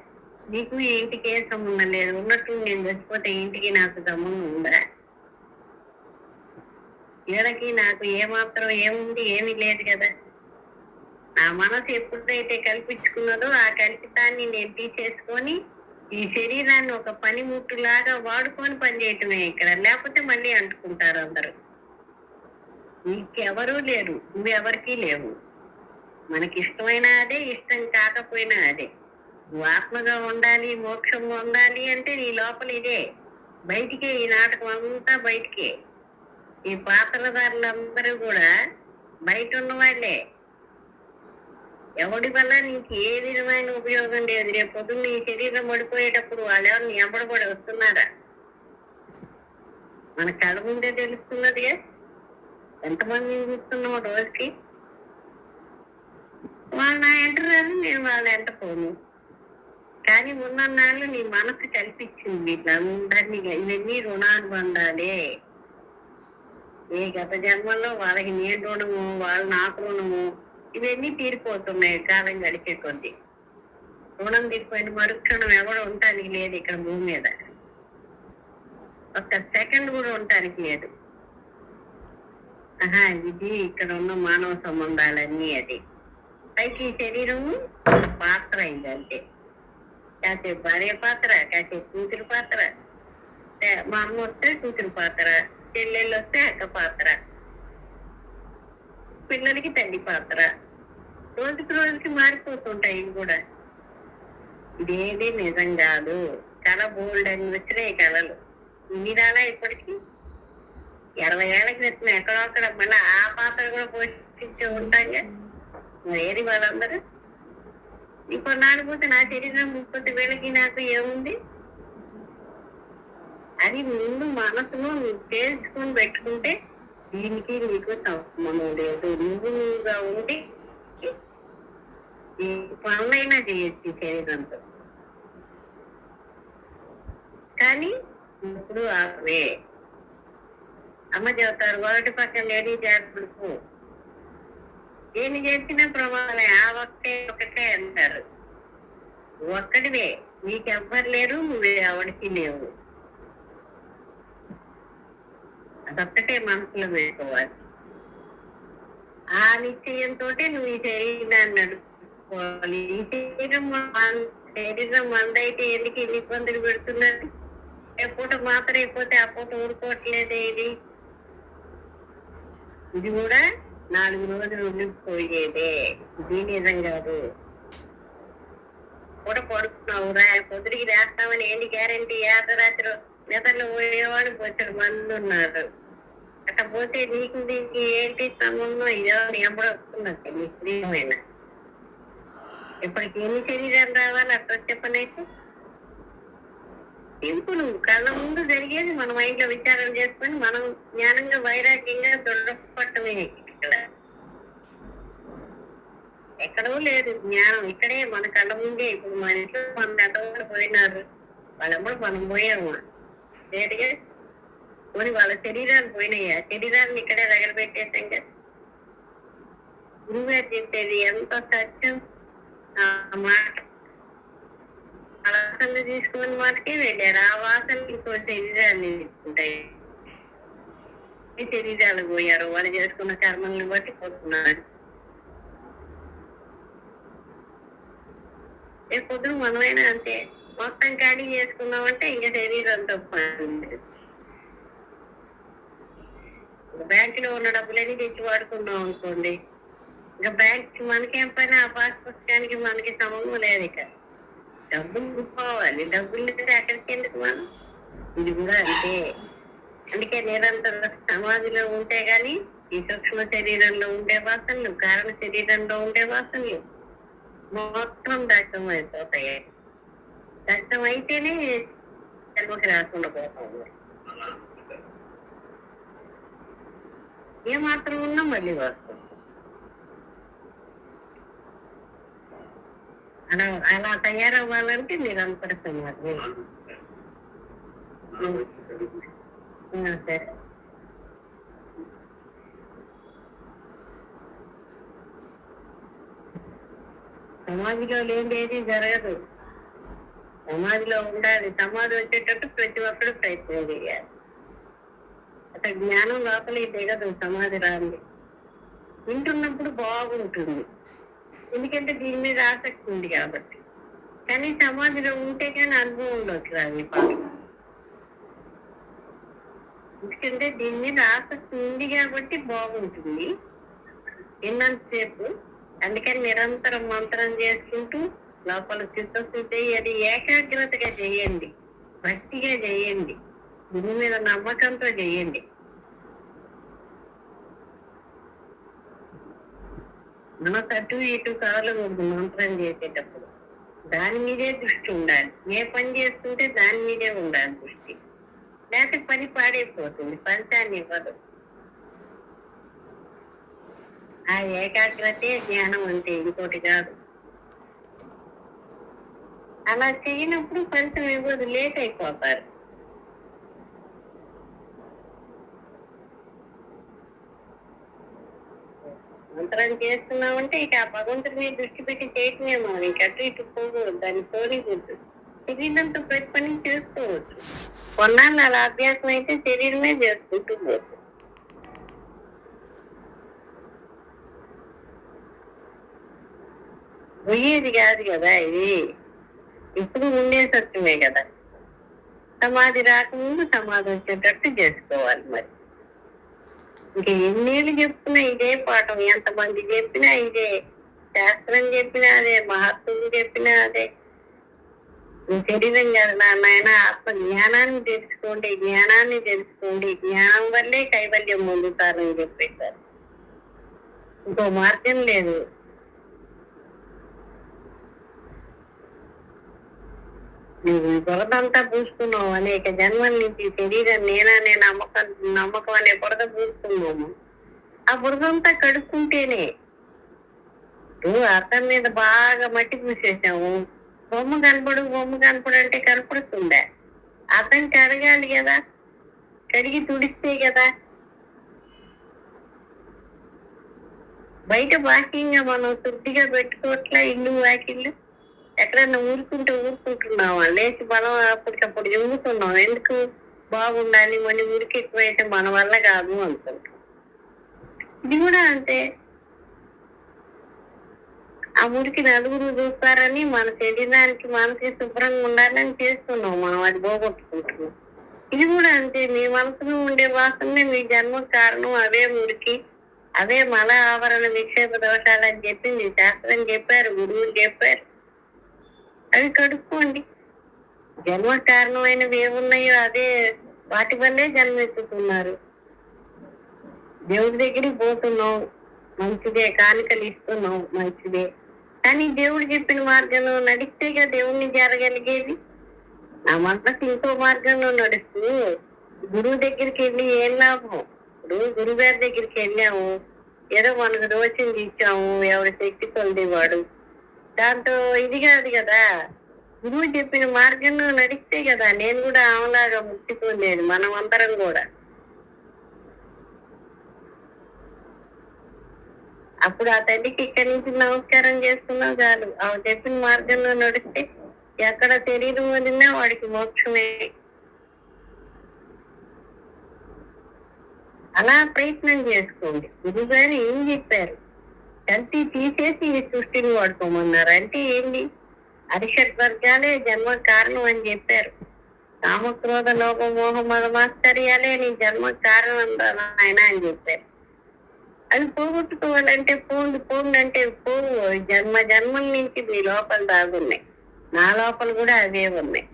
నీకు ఈ ఇంటికి ఏ సంబంధం లేదు. ఉన్నట్టు నేను చచ్చిపోతే ఇంటికి నాకు సంబంధం ఉందా? వీళ్ళకి నాకు ఏమాత్రం ఏముంది? ఏమీ లేదు కదా. నా మనసు ఎప్పుడైతే కల్పించుకున్నదో ఆ కల్పితాన్ని నేను తీసేసుకొని ఈ శరీరాన్ని ఒక పనిముట్టులాగా వాడుకొని పనిచేయటమే ఇక్కడ. లేకపోతే మళ్ళీ అంటుకుంటారు అందరూ. నీకెవరూ లేరు, నువ్వెవరికీ లేవు. మనకి ఇష్టమైన అదే, ఇష్టం కాకపోయినా అదే. నువ్వు ఆత్మగా ఉండాలి, మోక్షం పొందాలి అంటే నీ లోపల ఇదే. బయటికే ఈ నాటకం అంతా బయటికే. ఈ పాత్రధారులందరూ కూడా బయట ఉన్న వాళ్ళే. ఎవడి వల్ల నీకు ఏ విధమైన ఉపయోగం లేదు. రేపు పొద్దున్న నీ శరీరం పడిపోయేటప్పుడు వాళ్ళు ఎవరు నీ ఎంబడబడి వస్తున్నారా? మన కళ్ళ ముందే తెలుస్తున్నదిగా. ఎంతమంది చూస్తున్నావు రోజుకి. వాళ్ళు నా ఎంట రాదు, నేను వాళ్ళ ఎంట పోను. కానీ ఉన్నన్నాళ్ళు నీ మనసు కల్పించింది వీళ్ళందరినీ. ఇవన్నీ రుణానుబంధాలే. ఏ గత జన్మల్లో వాళ్ళకి నేను రుణము, వాళ్ళు నాకు రుణము, ఇవన్నీ తీరిపోతున్నాయి కాలం గడిచే కొద్ది. రుణం తీరిపోయిన మరుక్షణం ఎవరు ఉండటానికి లేదు ఇక్కడ భూమి మీద. ఒక్క సెకండ్ కూడా ఉండటానికి లేదు. ఇది ఇక్కడ ఉన్న మానవ సంబంధాలన్నీ. అది పైకి శరీరము పాత్ర ఇది అంతే. కాసేపు భార్య పాత్ర, కాసేపు కూతురు పాత్ర, మా అమ్మ వస్తే కూతురు పాత్ర, చెల్లెళ్ళు వస్తే అక్క పాత్ర, పిల్లలకి తల్లి పాత్ర. రోజుకి రోజుకి మారిపోతుంటాయి ఇవి కూడా. ఇదేది నిజం కాదు. కళ బోల్డ్ అని వచ్చినాయి కళలు. ఇన్ని రాలా ఇప్పటికి. 20 ఏళ్ల క్రితం ఎక్కడో అక్కడ మళ్ళీ ఆ పాత్ర కూడా పోషించి ఉంటాగా. ఏది వాళ్ళందరూ ఇప్పుడు నాడిపోతే నా శరీరం 30 వేలకి నాకు ఏముంది? అది ముందు మనసులో నువ్వు తేల్చుకొని పెట్టుకుంటే దీనికి నీకు సంబంధం లేదు. నువ్వుగా ఉండి ఈ పనులైనా చేయొచ్చు శరీరంతో. కానీ ఇప్పుడు అవే అమ్మ చెబుతారు, ఒకటి పక్కన లేడీ జాగ్రత్తకు ఏమి చేసినా ప్రమాదమే. ఆ ఒకటే అంటారు. ఒక్కడివే, నీకెవ్వరు లేరు, నువ్వే ఎవరికి లేవు. అదొక్కటే మనసులో వేసుకోవాలి. ఆ నిశ్చయంతో నువ్వు ఈ శరీరాన్ని నడుపుకోవాలి. ఈ శరీరం మందైతే ఎందుకు ఇన్ని ఇబ్బందులు పెడుతున్నారు? ఏ పూట మాత్రం అయిపోతే ఆ పూట ఊరుకోవట్లేదే. ఇది కూడా 4 రోజులు ఉండిపోయేదే. ఇది నిజం కాదు. పూట పడుతున్నావు పొద్దుడికి రాస్తామని ఏంటి గ్యారంటీ? అర్ధరాత్రి నిద్రలో పోయేవాడు పోతాడు మంది ఉన్నారు. అట్లా పోతే నీకు దీనికి ఏంటి సంబంధం? ఇదో ఎప్పుడు వస్తున్నది నీ శరీరమైన. ఇప్పటికి ఎన్ని శరీరాలు రావాలి అట్లా చెప్పనైతే సింపుల్. కళ్ళ ముందు జరిగేది మన మైండ్ లో విచారణ చేసుకొని మనం జ్ఞానంగా వైరాగ్యంగా దొరకపట్టమే. ఇక్కడ ఎక్కడో లేదు జ్ఞానం, ఇక్కడే మన కళ్ళ ముందే. ఇప్పుడు మన ఇంట్లో మన పెద్దవాళ్ళు పోయినారు, వాళ్ళెప్పుడు మనం పోయాము లేదుగా. పోనీ వాళ్ళ శరీరాలు పోయినాయి, శరీరాన్ని ఇక్కడే తగలబెట్టేసాం కదా. గురువు గారు చెప్పేది ఎంత సత్యం. ఆ మాట వాసనలు తీసుకుని వాటికే వెళ్ళారు. ఆ వాసనలు ఇంకో శరీరాన్ని తీసుకుంటాయి. ఈ శరీరాలు పోయారు, వాళ్ళు చేసుకున్న కర్మల్ని బట్టి పోతున్నారు. పొద్దున మనమైనా అంతే, మొత్తం ఖాళీ చేసుకున్నామంటే ఇంకా శరీరంతో పని. బ్యాంకులో ఉన్న డబ్బులన్నీ తెచ్చి వాడుకున్నాం అనుకోండి, ఇంకా బ్యాంక్ మనకేం పని? ఆ పాస్ పుస్తకానికి మనకి సంబంధం లేదు. ఇక డబ్బులు పోవాలి, డబ్బులు లేదా అక్కడికి ఎందుకు మనం? ఇది కూడా అంతే. అందుకే నిరంతర సమాధిలో ఉంటే గాని ఈ సూక్ష్మ శరీరంలో ఉండే వాసనలు, కారణ శరీరంలో ఉండే వాసనలు మొత్తం దగ్ధం అయిపోతాయి. దగ్ధం అయితేనే జన్మకి రాకుండా పోతుంది. ఏమాత్రం ఉన్నా మళ్ళీ వస్తుంది. అలా తయారవ్వాలంటే నిరంతర సమాధి. సరే, సమాధిలో లేనిది జరగదు. సమాధిలో ఉండాలి. సమాధి వచ్చేటట్టు ప్రతి ఒక్కరు ప్రయత్నం చేయాలి. అసలు జ్ఞానం లోపలికి దిగదు సమాధి రాంది. వింటున్నప్పుడు బాగుంటుంది, ఎందుకంటే దీని మీద ఆసక్తి ఉంది కాబట్టి. కానీ సమాధిలో ఉంటే కానీ అనుభవంలోకి రాదు. ఎందుకంటే దీని మీద ఆసక్తి ఉంది కాబట్టి బాగుంటుంది విన్నంతసేపు. అందుకని నిరంతరం మంత్రం చేసుకుంటూ లోపల చిత్తశుద్ధి, అది ఏకాగ్రతగా చేయండి, భక్తిగా చేయండి, గురువు మీద నమ్మకంతో చేయండి. మనకు అటు ఇటు కాలకూడదు మంత్రం చేసేటప్పుడు. దాని మీదే దృష్టి ఉండాలి. ఏ పని చేస్తుంటే దాని మీదే ఉండాలి దృష్టి. లేకపోతే పని పాడైపోతుంది, ఫలితాన్ని ఇవ్వదు. ఆ ఏకాగ్రతే జ్ఞానం అంటే, ఇంకోటి కాదు. అలా చేయనప్పుడు ఫలితం ఇవ్వదు, లేట్ అయిపోతారు. మంత్రం చేస్తున్నామంటే ఇక ఆ భగవంతుడి మీద దృష్టి పెట్టి చేయటమే. మనం ఇక అటు ఇటు పోకూడదు, దాన్ని తోలికూడదు. శరీరంతో ప్రతి పని చేసుకోవచ్చు. కొన్నాళ్ళు అలా అభ్యాసం అయితే శరీరమే చేసుకుంటూ పోతుంది. పోయేది కాదు కదా ఇది, ఇప్పుడు ఉండే సత్యమే కదా. సమాధి రాకముందు సమాధి వచ్చేటట్టు చేసుకోవాలి. మరి ఇంకా ఎన్నేళ్ళు చెప్తున్నా ఇదే పాఠం, ఎంతమంది చెప్పినా ఇదే, శాస్త్రం చెప్పినా అదే, మహాత్ములు చెప్పినా అదే. శరీరం కాదు నాయన, ఆత్మ జ్ఞానాన్ని తెలుసుకోండి, జ్ఞానాన్ని తెలుసుకోండి, జ్ఞానం వల్లే కైవల్యం పొందుతారని చెప్పేశారు. ఇంకో మార్గం లేదు. నువ్వు బురదంతా పూసుకున్నావు, అనేక జన్మల నుంచి శరీరం నేననే నమ్మకం అనే బురద పూసుకున్నాము. ఆ బురదంతా కడుక్కుంటేనే. నువ్వు అర్థం మీద బాగా మట్టి పూసేసాము, బొమ్మ కనపడు అంటే కనపడుతుందా? అర్థం కడగాలి కదా, కడిగి తుడిస్తే కదా. బయట బాహ్యంగా మనం శుద్ధిగా పెట్టుకోవట్లే, ఇల్లు వాకిళ్ళు. ఎక్కడన్నా ఊరుకుంటున్నావా? లేచి బలం అప్పటికప్పుడు చెబుతున్నాం. ఎందుకు? బాగుండాలి, మళ్ళీ ఊరికి ఎక్కువైతే మన వల్ల కాదు అనుకుంటాం. ఇది కూడా అంతే. ఆ ఊరికి నలుగురు చూస్తారని మన శరీరానికి మనసుకి శుభ్రంగా ఉండాలని చేస్తున్నాం మనం, అది పోగొట్టుకుంటున్నాం. ఇది కూడా అంతే. మీ మనసులో ఉండే వాసననే మీ జన్మకు కారణం. అవే మురికి, అవే మల ఆవరణ విక్షేప దోషాలని చెప్పింది శాస్త్రం, చెప్పారు గురువులు చెప్పారు. అవి కడుక్కోండి. జన్మ కారణమైనవి ఏమున్నాయో అదే, వాటి వల్లే జన్మెత్తుతున్నారు. దేవుడి దగ్గరికి పోతున్నాం, మంచిదే. కానుకలు ఇస్తున్నాం, మంచిదే. కానీ దేవుడు చెప్పిన మార్గంలో నడిస్తేగా దేవుణ్ణి చేరగలిగేది. నా మనసు ఇంకో మార్గంలో నడుస్తూ గురువు దగ్గరికి వెళ్ళి ఏం లాభం? ఇప్పుడు గురువు గారి దగ్గరికి వెళ్ళాము, ఏదో మనకు దోచింది ఇచ్చాము, ఎవరి శక్తి కొలిదేవాడు. దాంతో ఇది కాదు కదా. గురువు చెప్పిన మార్గంలో నడిస్తే కదా నేను కూడా ఆమెలాగా ముక్తి పొందేది, మనం అందరం కూడా. అప్పుడు ఆ తల్లికి ఇక్కడి నుంచి నమస్కారం చేస్తున్నాం చాలు. ఆమె చెప్పిన మార్గంలో నడిస్తే ఎక్కడ శరీరం వదిలినా వాడికి మోక్షమే. అలా ప్రయత్నం చేసుకోండి. గురువు గారు ఏం చెప్పారు? కల్తీ తీసేసి ఈ సృష్టిని వాడుకోమన్నారు. అంటే ఏంటి? అరిషడ్ వర్గాలే జన్మ కారణం అని చెప్పారు. కామక్రోధ లోభ మోహ మదమాశ్చర్యాలే నీ జన్మ కారణం ఆయన అని చెప్పారు. అవి పోగొట్టుకోవాలంటే పోండి అంటే పోవు. జన్మల నుంచి మీ లోపల దాగున్నాయి, నా లోపల కూడా అవే ఉన్నాయి.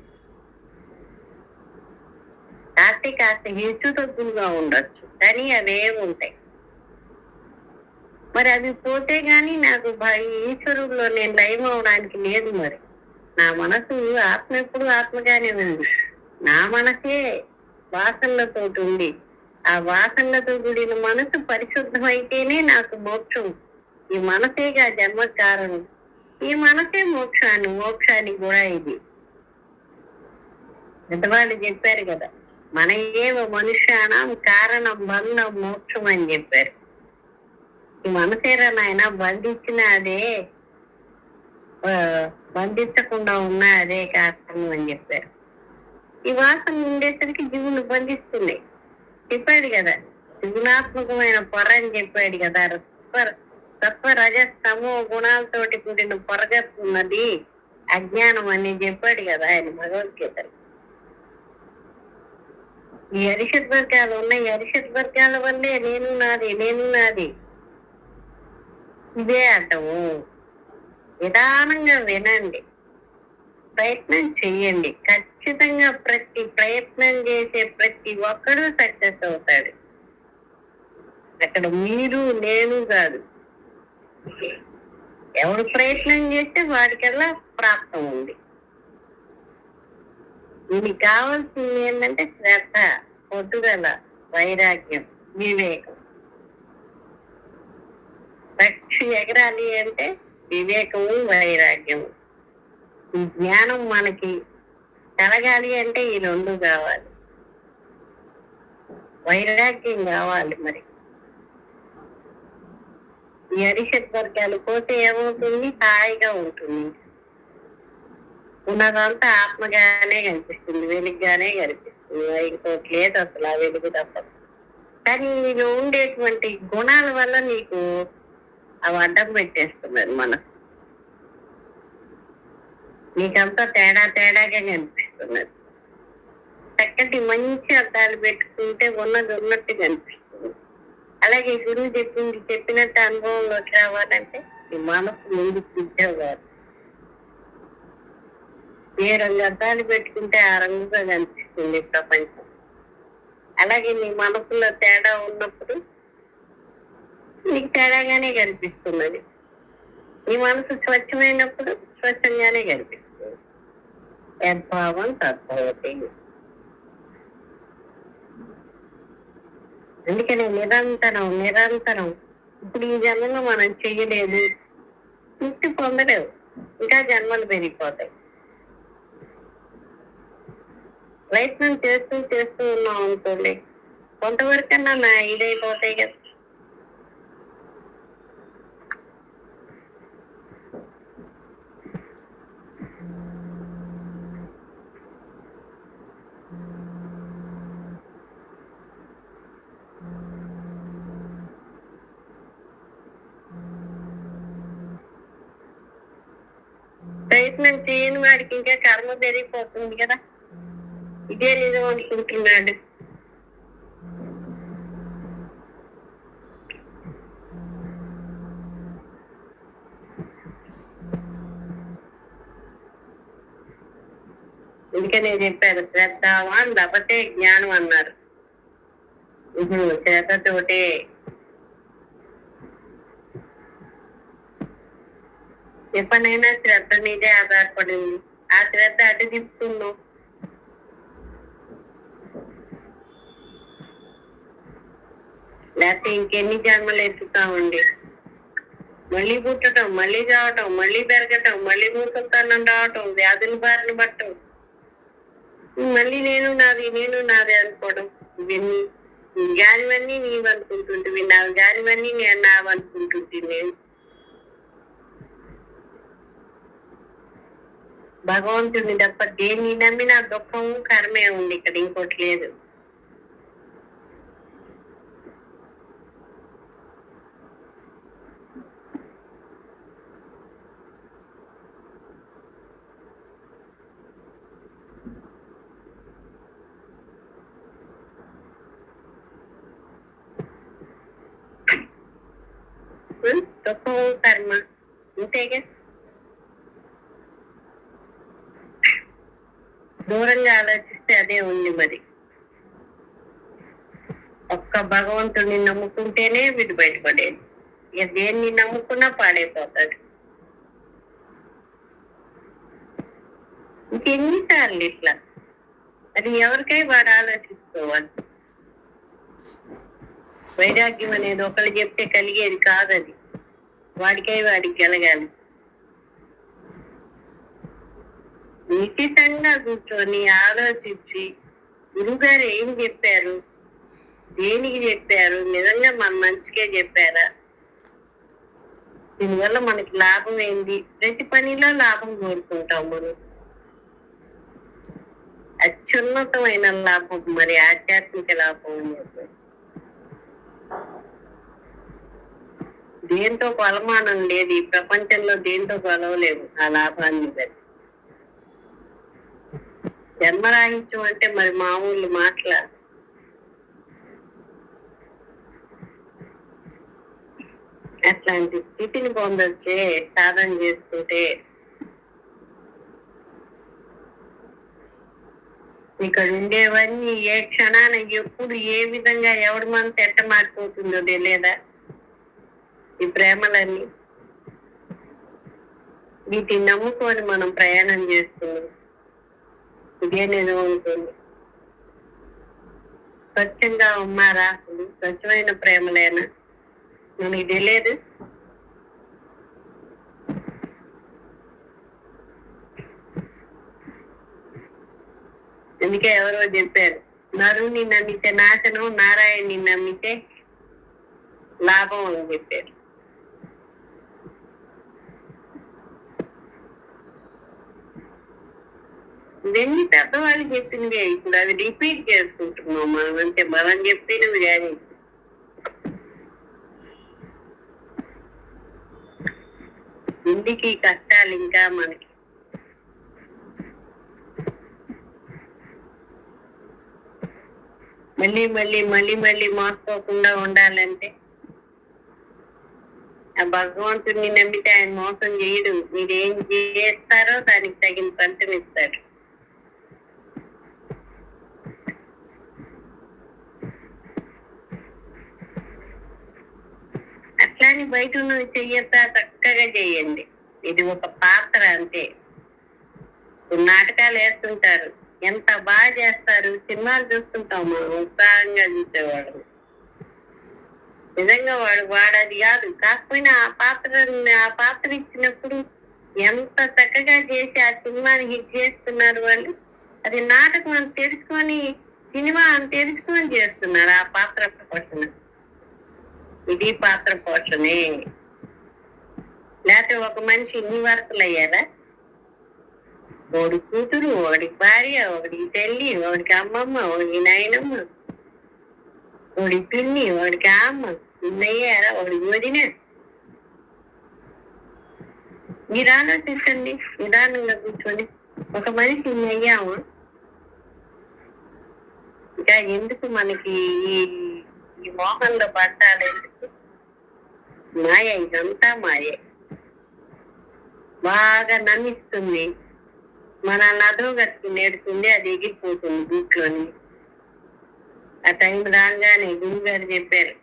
కాస్త హెచ్చు తగ్గులుగా ఉండొచ్చు, కానీ అవే ఉంటాయి. మరి అవి పోతే గాని నాకు ఈశ్వరుల్లో నేను లయం అవడానికి లేదు. మరి నా మనసు ఆత్మ ఎప్పుడు ఆత్మగానే ఉంది. నా మనసే వాసనలతో ఉంది. ఆ వాసనలతో కూడిన మనసు పరిశుద్ధమైతేనే నాకు మోక్షం. ఈ మనసేగా జన్మ కారణం. ఈ మనసే మోక్షానికి కూడా ఇది. పెద్దవాళ్ళు చెప్పారు కదా, మన ఏవ మనుష్యానం కారణం బంధం మోక్షం అని చెప్పారు. ఈ మనసేరా నాయన బంధించిన అదే, బంధించకుండా ఉన్న అదే కారణం అని చెప్పారు. ఈ వాసన ఉండేసరికి జీవులు బంధిస్తున్నాయి. చెప్పాడు కదా, త్రిగుణాత్మకమైన పొర అని చెప్పాడు కదా. సత్వ రజస్తమో గుణాలతోటి కూడిన పొరగతున్నది అజ్ఞానం అని చెప్పాడు కదా ఆయన భగవద్గీతలు. ఈ అరిషడ్ వర్గాలు ఉన్నాయి. అరిషడ్ వర్గాల వల్లే నేను నాది ఇదే అర్థము. నిదానంగా వినండి, ప్రయత్నం చెయ్యండి. ఖచ్చితంగా ప్రతి ప్రయత్నం చేసే ప్రతి ఒక్కరూ సక్సెస్ అవుతాడు. అక్కడ మీరు నేను కాదు, ఎవరు ప్రయత్నం చేస్తే వాడికల్లా ప్రాప్తం ఉంది. దీనికి కావాల్సింది ఏంటంటే శ్రద్ధ, పట్టుదల, వైరాగ్యం, వివేకం. పక్షి ఎగరాలి అంటే వివేకము, వైరాగ్యము. ఈ జ్ఞానం మనకి కలగాలి అంటే ఈ రెండు కావాలి. వైరాగ్యం కావాలి. మరి ఈ అరిషత్ వర్గాలు పోతే ఏమవుతుంది? హాయిగా ఉంటుంది. ఉన్నదంతా ఆత్మగానే కనిపిస్తుంది, వెలుగుగానే కనిపిస్తుంది. ఇంకోటి లేదు అసలు, ఆ వెలుగు తప్పదు. కానీ నీలో ఉండేటువంటి గుణాల వల్ల నీకు అవి అడ్డం పెట్టేస్తున్నది మనసు. నీకంతా తేడా తేడాగా కనిపిస్తున్నది. చక్కటి మంచి అర్థాలు పెట్టుకుంటే ఉన్నది ఉన్నట్టు కనిపిస్తుంది. అలాగే గురువు చెప్పినట్టు అనుభవంలోకి రావాలంటే నీ మనసు ముందు కూర్చోవాలి. ఏ రంగు అర్థాలు పెట్టుకుంటే ఆ రంగుగా కనిపిస్తుంది ప్రపంచం. అలాగే నీ మనసులో తేడా ఉన్నప్పుడు నీకు తేడాగానే కనిపిస్తున్నది. నీ మనసు స్వచ్ఛమైనప్పుడు స్వచ్ఛంగానే కనిపిస్తుంది. యద్భావం తద్భవతి. అందుకని నిరంతరం ఇప్పుడు ఈ జన్మలో మనం చెయ్యలేదు, ముక్తి పొందలేవు, ఇంకా జన్మలు పెరిగిపోతాయి. ప్రయత్నం చేస్తూ ఉన్నాం అనుకోండి, కొంతవరకన్నా నా ఇదైపోతాయి కదా. ప్రయత్నం చేయని వాడికి ఇంకా కర్మ పెరిగిపోతుంది కదా. ఇదే నిజం అనుకుంటున్నాడు. అందుకనే చెప్పారు, శ్రద్ధావాన్ లభతే జ్ఞానం అన్నారు. ఇప్పుడు శ్రద్ధతోటే ఎప్పుడైనా శ్రద్ధ మీదే ఆధారపడింది. ఆ శ్రద్ధ అటు తిప్పుతున్నాం. లేకపోతే ఇంకెన్ని జన్మలు ఎత్తుతామండి. మళ్ళీ పుట్టడం, మళ్ళీ చావటం, మళ్ళీ పెరగటం, మళ్ళీ మూసల్తనం రావటం, వ్యాధుల బారిన పట్టడం, మళ్ళీ నేను నాది అనుకోవడం. ఇవన్నీ గానివన్నీ నీవు అనుకుంటుంటివి, నావి గానివన్నీ నేను నావనుకుంటుంటే నేను. భగవంతుడిని తప్ప దేన్ని నమ్మినా దుఃఖము కర్మే ఉంది. ఇక్కడ ఇంకోటి లేదు. దుఃఖము కర్మ అంతేగా. దూరంగా ఆలోచిస్తే అదే ఉంది. మరి ఒక్క భగవంతుడిని నమ్ముకుంటేనే వీడు బయటపడేది. ఇక దేన్ని నమ్ముకున్నా పాడైపోతాడు. ఇంకెన్నిసార్లు ఇట్లా? అది ఎవరికై వాడు ఆలోచించుకోవాలి. వైరాగ్యం అనేది ఒకళ్ళు చెప్తే కలిగేది కాదది. వాడికై వాడికి కలగాలి. నిశ్చితంగా కూర్చొని ఆలోచించి గురుగారు ఏం చెప్పారు, దేనికి చెప్పారు, నిజంగా మన మంచికే చెప్పారా, దీనివల్ల మనకి లాభం ఏంది. ప్రతి పనిలో లాభం కోరుకుంటాం మనం. అత్యున్నతమైన లాభం మరి ఆధ్యాత్మిక లాభం అని చెప్పారు. దేంతో కొలమానం లేదు. ఈ ప్రపంచంలో దేంతో కొలవలేము ఆ లాభాన్ని బట్టి. జన్మరాహిత్యం అంటే మరి మామూలు మాటల. అట్లా అట్లాంటి స్థితిని పొందొచ్చే సాధన చేసుకుంటే. ఇక్కడ ఉండేవన్నీ ఏ క్షణాన ఎప్పుడు ఏ విధంగా ఎవరి మనసు ఎట్ట మారిపోతుందో తెలియదా ఈ ప్రేమలన్నీ. వీటిని నమ్ముకొని మనం ప్రయాణం చేస్తున్నాం. ఇదే నిజం అనుకోండి. స్వచ్ఛంగా ఉన్నారా అసలు? స్వచ్ఛమైన ప్రేమలేనా? మనకి తెలియదు. అందుకే ఎవరో చెప్పారు, నరుని నమ్మితే నాశనం, నారాయణని నమ్మితే లాభం అని చెప్పారు. ఇవన్నీ పెద్దవాళ్ళు చెప్పినవే, ఇప్పుడు అవి రిపీట్ చేసుకుంటున్నాం మనం. అంటే మనం చెప్పినవి కానీ. ఇంటికి కష్టాలు ఇంకా మనకి. మళ్ళీ మళ్ళీ మళ్ళీ మళ్ళీ మోసపోకుండా ఉండాలంటే ఆ భగవంతుడిని నమ్మితే ఆయన మోసం చేయడు. మీరేం చేస్తారో దానికి తగిన ఫలితం ఇస్తాడు. అట్లాని బయట ఉన్నది చెయ్యతా, చక్కగా చెయ్యండి. ఇది ఒక పాత్ర అంతే. నాటకాలు వేస్తుంటారు, ఎంత బాగా చేస్తారు. సినిమాలు చూస్తుంటాం మనం, ఉత్సాహంగా చూసేవాడు. నిజంగా వాడది కాదు, కాకపోయినా ఆ పాత్ర ఇచ్చినప్పుడు ఎంత చక్కగా చేసి ఆ సినిమాని హిట్ చేస్తున్నారు వాళ్ళు. అది నాటకం అని తెలుసుకొని, సినిమా అని తెలుసుకొని చేస్తున్నారు ఆ పాత్ర పోషణ. ఇది పాత్ర పోషణే. లేకపోతే ఒక మనిషి ఇన్ని వరుసలు అయ్యారా? ఒకటి కూతురు, ఒకటి భార్య, ఒకటి తల్లి, ఒకటికి అమ్మమ్మ, ఒకటి నాయనమ్మ, ఒకటి పిన్ని, ఒకటికి అమ్మ, ఇన్నయ్యారా? ఒకటి వదిన. మీరు ఆలోచించండి నిదానంగా కూర్చొని. ఒక మనిషి ఇన్ని అయ్యాము, ఇంకా ఎందుకు మనకి ఈ మోహంలో పట్టాలి? ఎందుకు? మాయ, ఇదంతా మాయే. బాగా నమ్మిస్తుంది, మన నదుగట్టుకు నేడుతుంది, అది ఎగిరిపోతుంది బూట్లోని. ఆ టైం రాగానే గురువు గారు చెప్పారు,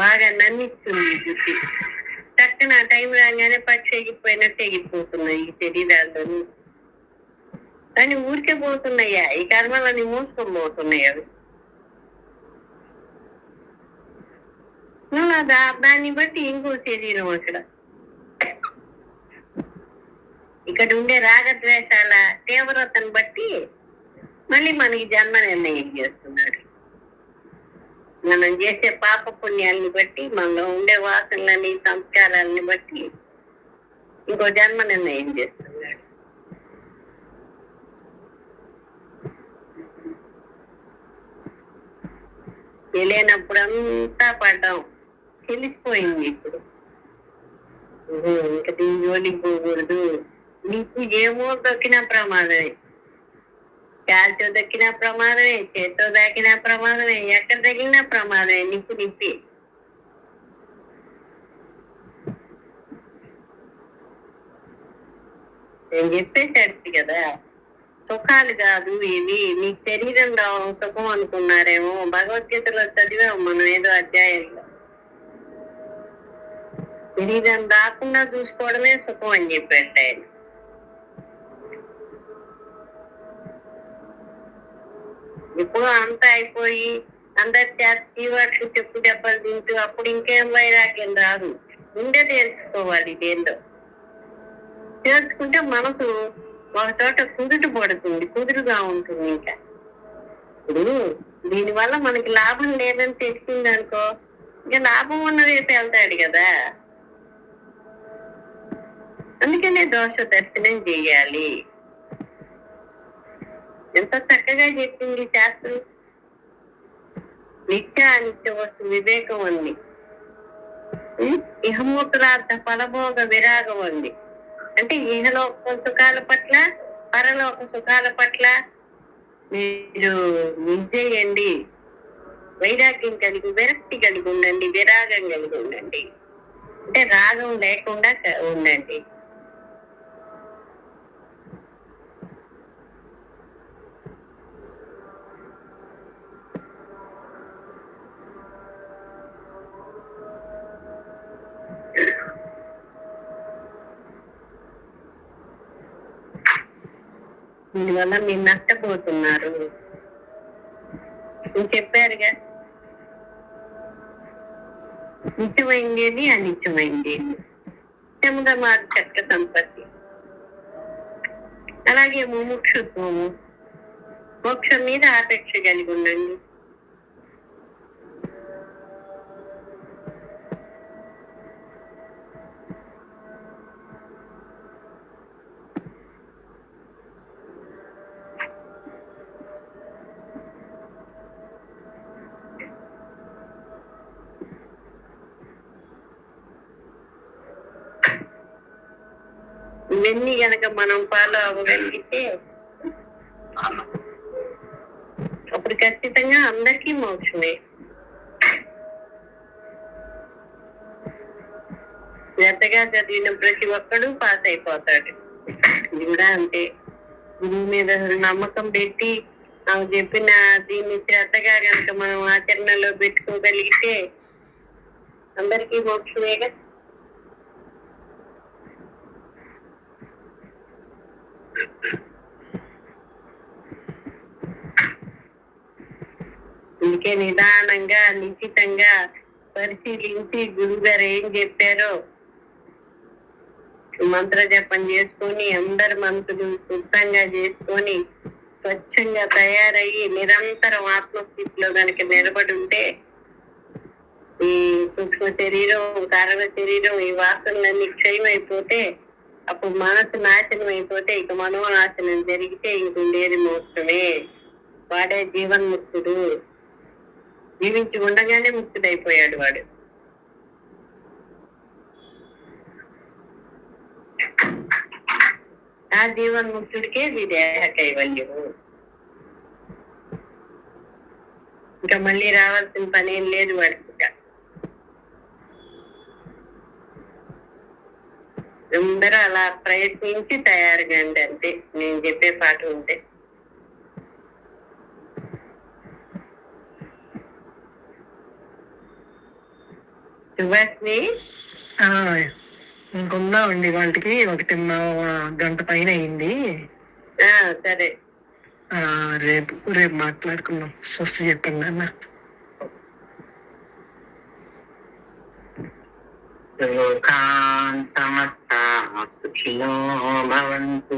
బాగా నమ్మిస్తుంది బుద్ధి. చక్కన ఆ టైం రాగానే పక్షి ఎగిరిపోయినట్టు ఎగిరిపోతున్నాయి ఈ శరీరాల్లోని. కానీ ఊరికే పోతున్నాయా? ఈ కర్మలని మోసుకొని పోతున్నాయి అవి. దాన్ని బట్టి ఇంకో శరీరం అక్కడ. ఇక్కడ ఉండే రాగద్వేషాల తీవ్రతను బట్టి మళ్ళీ మనకి జన్మ నిర్ణయం చేస్తున్నాడు. మనం చేసే పాప పుణ్యాలని బట్టి, మనలో ఉండే వాసనలని, సంస్కారాలని బట్టి ఇంకో జన్మ నిర్ణయం చేస్తున్నాడు. తెలియనప్పుడంతా పడ్డాం, తెలిసిపోయింది. ఇప్పుడు ఇంకా దీని జోలికి పోకూడదు. నీకు ఏమో దొక్కిన ప్రమాదమే, కాల్చో దక్కిన ప్రమాదమే, చేత్తో దాకిన ప్రమాదమే, ఎక్కడ తగిలిన ప్రమాదమే. నిప్పి నేను చెప్పేసరికి కదా, సుఖాలు కాదు ఇవి. మీ శరీరం రావడం సుఖం అనుకున్నారేమో. భగవద్గీతలో చదివాము మనం ఏదో అధ్యాయంలో. శరీరం రాకుండా చూసుకోవడమే సుఖం అని చెప్పాడు ఆయన. ఇప్పుడు అంతా అయిపోయి అందరి చేత తీవాట్లు చెప్పు దెబ్బలు తింటూ అప్పుడు ఇంకేం వైరాగ్యం రాదు. ముందే తెలుసుకోవాలి ఇదేందో. తెలుసుకుంటే మనసు ఒక చోట కుదుట పడుతుంది, కుదురుగా ఉంటుంది. ఇంకా ఇప్పుడు దీనివల్ల మనకి లాభం లేదని తెలిసింది అనుకో, ఇంకా లాభం ఉన్న రేపు వెళ్తాడు కదా. అందుకనే దోష దర్శనం చెయ్యాలి. ఎంత చక్కగా చెప్పింది శాస్త్రం. నిత్య అనిత్య వస్తు వివేకం ఉంది, ఇహమూత్రార్థ ఫలభోగ విరాగం ఉంది. అంటే ఇహలోక సుఖాల పట్ల, పరలోక సుఖాల పట్ల మీరు విజయండి. వైరాగ్యం కలిగి, విరక్తి కలిగి ఉండండి, విరాగం కలిగి ఉండండి. అంటే రాగం లేకుండా ఉండండి. దీనివల్ల మీరు నష్టపోతున్నారు. మీరు చెప్పారుగా, నిత్యమైంది అనిత్యమైంది, నిత్యముగా మాకు చక్క సంపత్తి. అలాగే ముముక్షుత్వము, మోక్షం మీద ఆపేక్ష కలిగి ఉండండి. ఇవన్నీ గనక మనం ఫాలో అవ్వగలిగితే అప్పుడు ఖచ్చితంగా అందరికీ మోక్షమే. శ్రద్ధగా చదివిన ప్రతి ఒక్కడు పాస్ అయిపోతాడు. ఇది కూడా అంతే. గురువు మీద నమ్మకం పెట్టి నాకు చెప్పిన దీన్ని శ్రద్ధగా కనుక మనం ఆచరణలో పెట్టుకోగలిగితే అందరికీ మోక్షమేగా. అందుకే నిదానంగా నిశ్చితంగా పరిశీలించి గురువు గారు ఏం చెప్పారో మంత్ర జపం చేసుకొని అందరి మనసులు శుద్ధంగా చేసుకొని స్వచ్ఛంగా తయారయ్యి నిరంతరం ఆత్మస్థితిలో కనుక నిలబడి ఉంటే ఈ సూక్ష్మ శరీరం, కారణ శరీరం, ఈ వాసనలన్నీ క్షయమైపోతే అప్పుడు మనసు నాశనం అయిపోతే ఇక మనోనాశనం జరిగితే ఇంకుండేది మోక్షమే. వాడే జీవన్ముక్తుడు. జీవించి ఉండగానే ముక్తుడైపోయాడు వాడు. ఆ జీవన్ముక్తుడికే విదేహ కైవల్యము. ఇంకా మళ్ళీ రావాల్సిన పని ఏం లేదు వాడికి. అందరూ అలా ప్రయత్నించి తయారుగాండి అంతే, నేను చెప్పే పాట ఉంటే. సుభాష్ని ఇంకొందామండి వాళ్ళకి 1.5 గంట పైన అయింది. సరే, రేపు మాట్లాడుకుందాం. స్వస్తి చెప్పండి అన్న. లోకాన్ సమస్తా సుఖినో భవంతు.